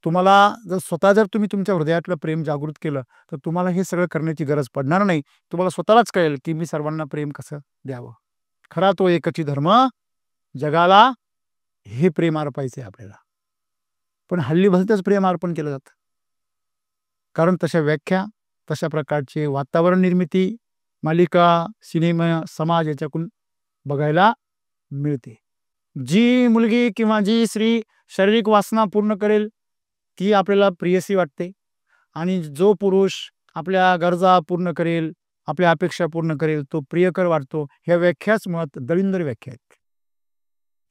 तुम्हाला जर तुम्ही तुमच्या हृदयातलं प्रेम जागृत केलं तर तुम्हाला हे सगळं करण्याची गरज पडणार नाही. तुम्हाला स्वतःलाच कळेल की मी सर्वांना प्रेम कसं द्यावं. खरा तो एकची धर्म जगाला, हे प्रेम अर्पायचे आपल्याला. पण हल्ली भलतंच प्रेम अर्पण केलं जातं. कारण तशा व्याख्या, तशा प्रकारचे वातावरण निर्मिती, मालिका, सिनेमा, समाज याच्याकडून बघायला मिळते. जी मुलगी किंवा जी स्त्री शारीरिक वासना पूर्ण करेल ती आपल्याला प्रियसी वाटते, आणि जो पुरुष आपल्या गरजा पूर्ण करेल, आपल्या अपेक्षा पूर्ण करेल, तो प्रियकर वाटतो. ह्या व्याख्याच मुळात दलिंदर व्याख्या आहेत.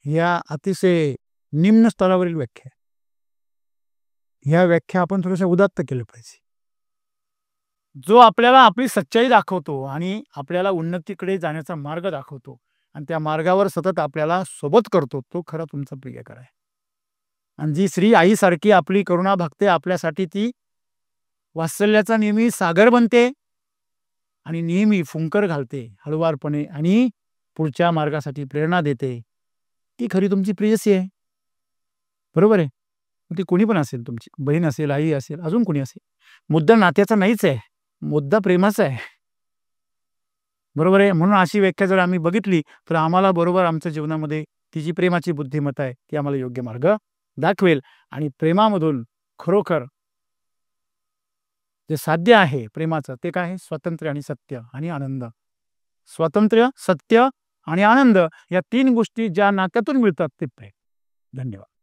ह्या अतिशय निम्न स्तरावरील व्याख्या. ह्या व्याख्या आपण थोड्याशा उदात्त केल्या पाहिजे. जो आपल्याला आपली सच्चाई दाखवतो आणि आपल्याला उन्नतीकडे जाण्याचा मार्ग दाखवतो आणि त्या मार्गावर सतत आपल्याला सोबत करतो, तो खरा तुमचा प्रियकर आहे. आणि जी स्त्री आईसारखी आपली करुणा भागते, आपल्यासाठी ती वात्सल्याचा नेहमी सागर बनते आणि नेहमी फुंकर घालते हळुवारपणे आणि पुढच्या मार्गासाठी प्रेरणा देते, ती खरी तुमची प्रेयसी आहे. बरोबर आहे. ती कोणी पण असेल, तुमची बहीण असेल, आई असेल, अजून कोणी असेल. मुद्दा नात्याचा नाहीच आहे, मुद्दा प्रेमाचा आहे. बरोबर आहे. म्हणून अशी व्याख्या जर आम्ही बघितली तर आम्हाला बरोबर आमच्या जीवनामध्ये ती जी प्रेमाची बुद्धिमत्ता आहे ती आम्हाला योग्य मार्ग दाखवेल. आणि प्रेमामधून खरोखर जे साध्य आहे प्रेमाचं ते काय आहे? स्वातंत्र्य आणि सत्य आणि आनंद. स्वातंत्र्य, सत्य आणि आनंद या तीन गोष्टी ज्या नात्यातून मिळतात ते प्रेम. धन्यवाद.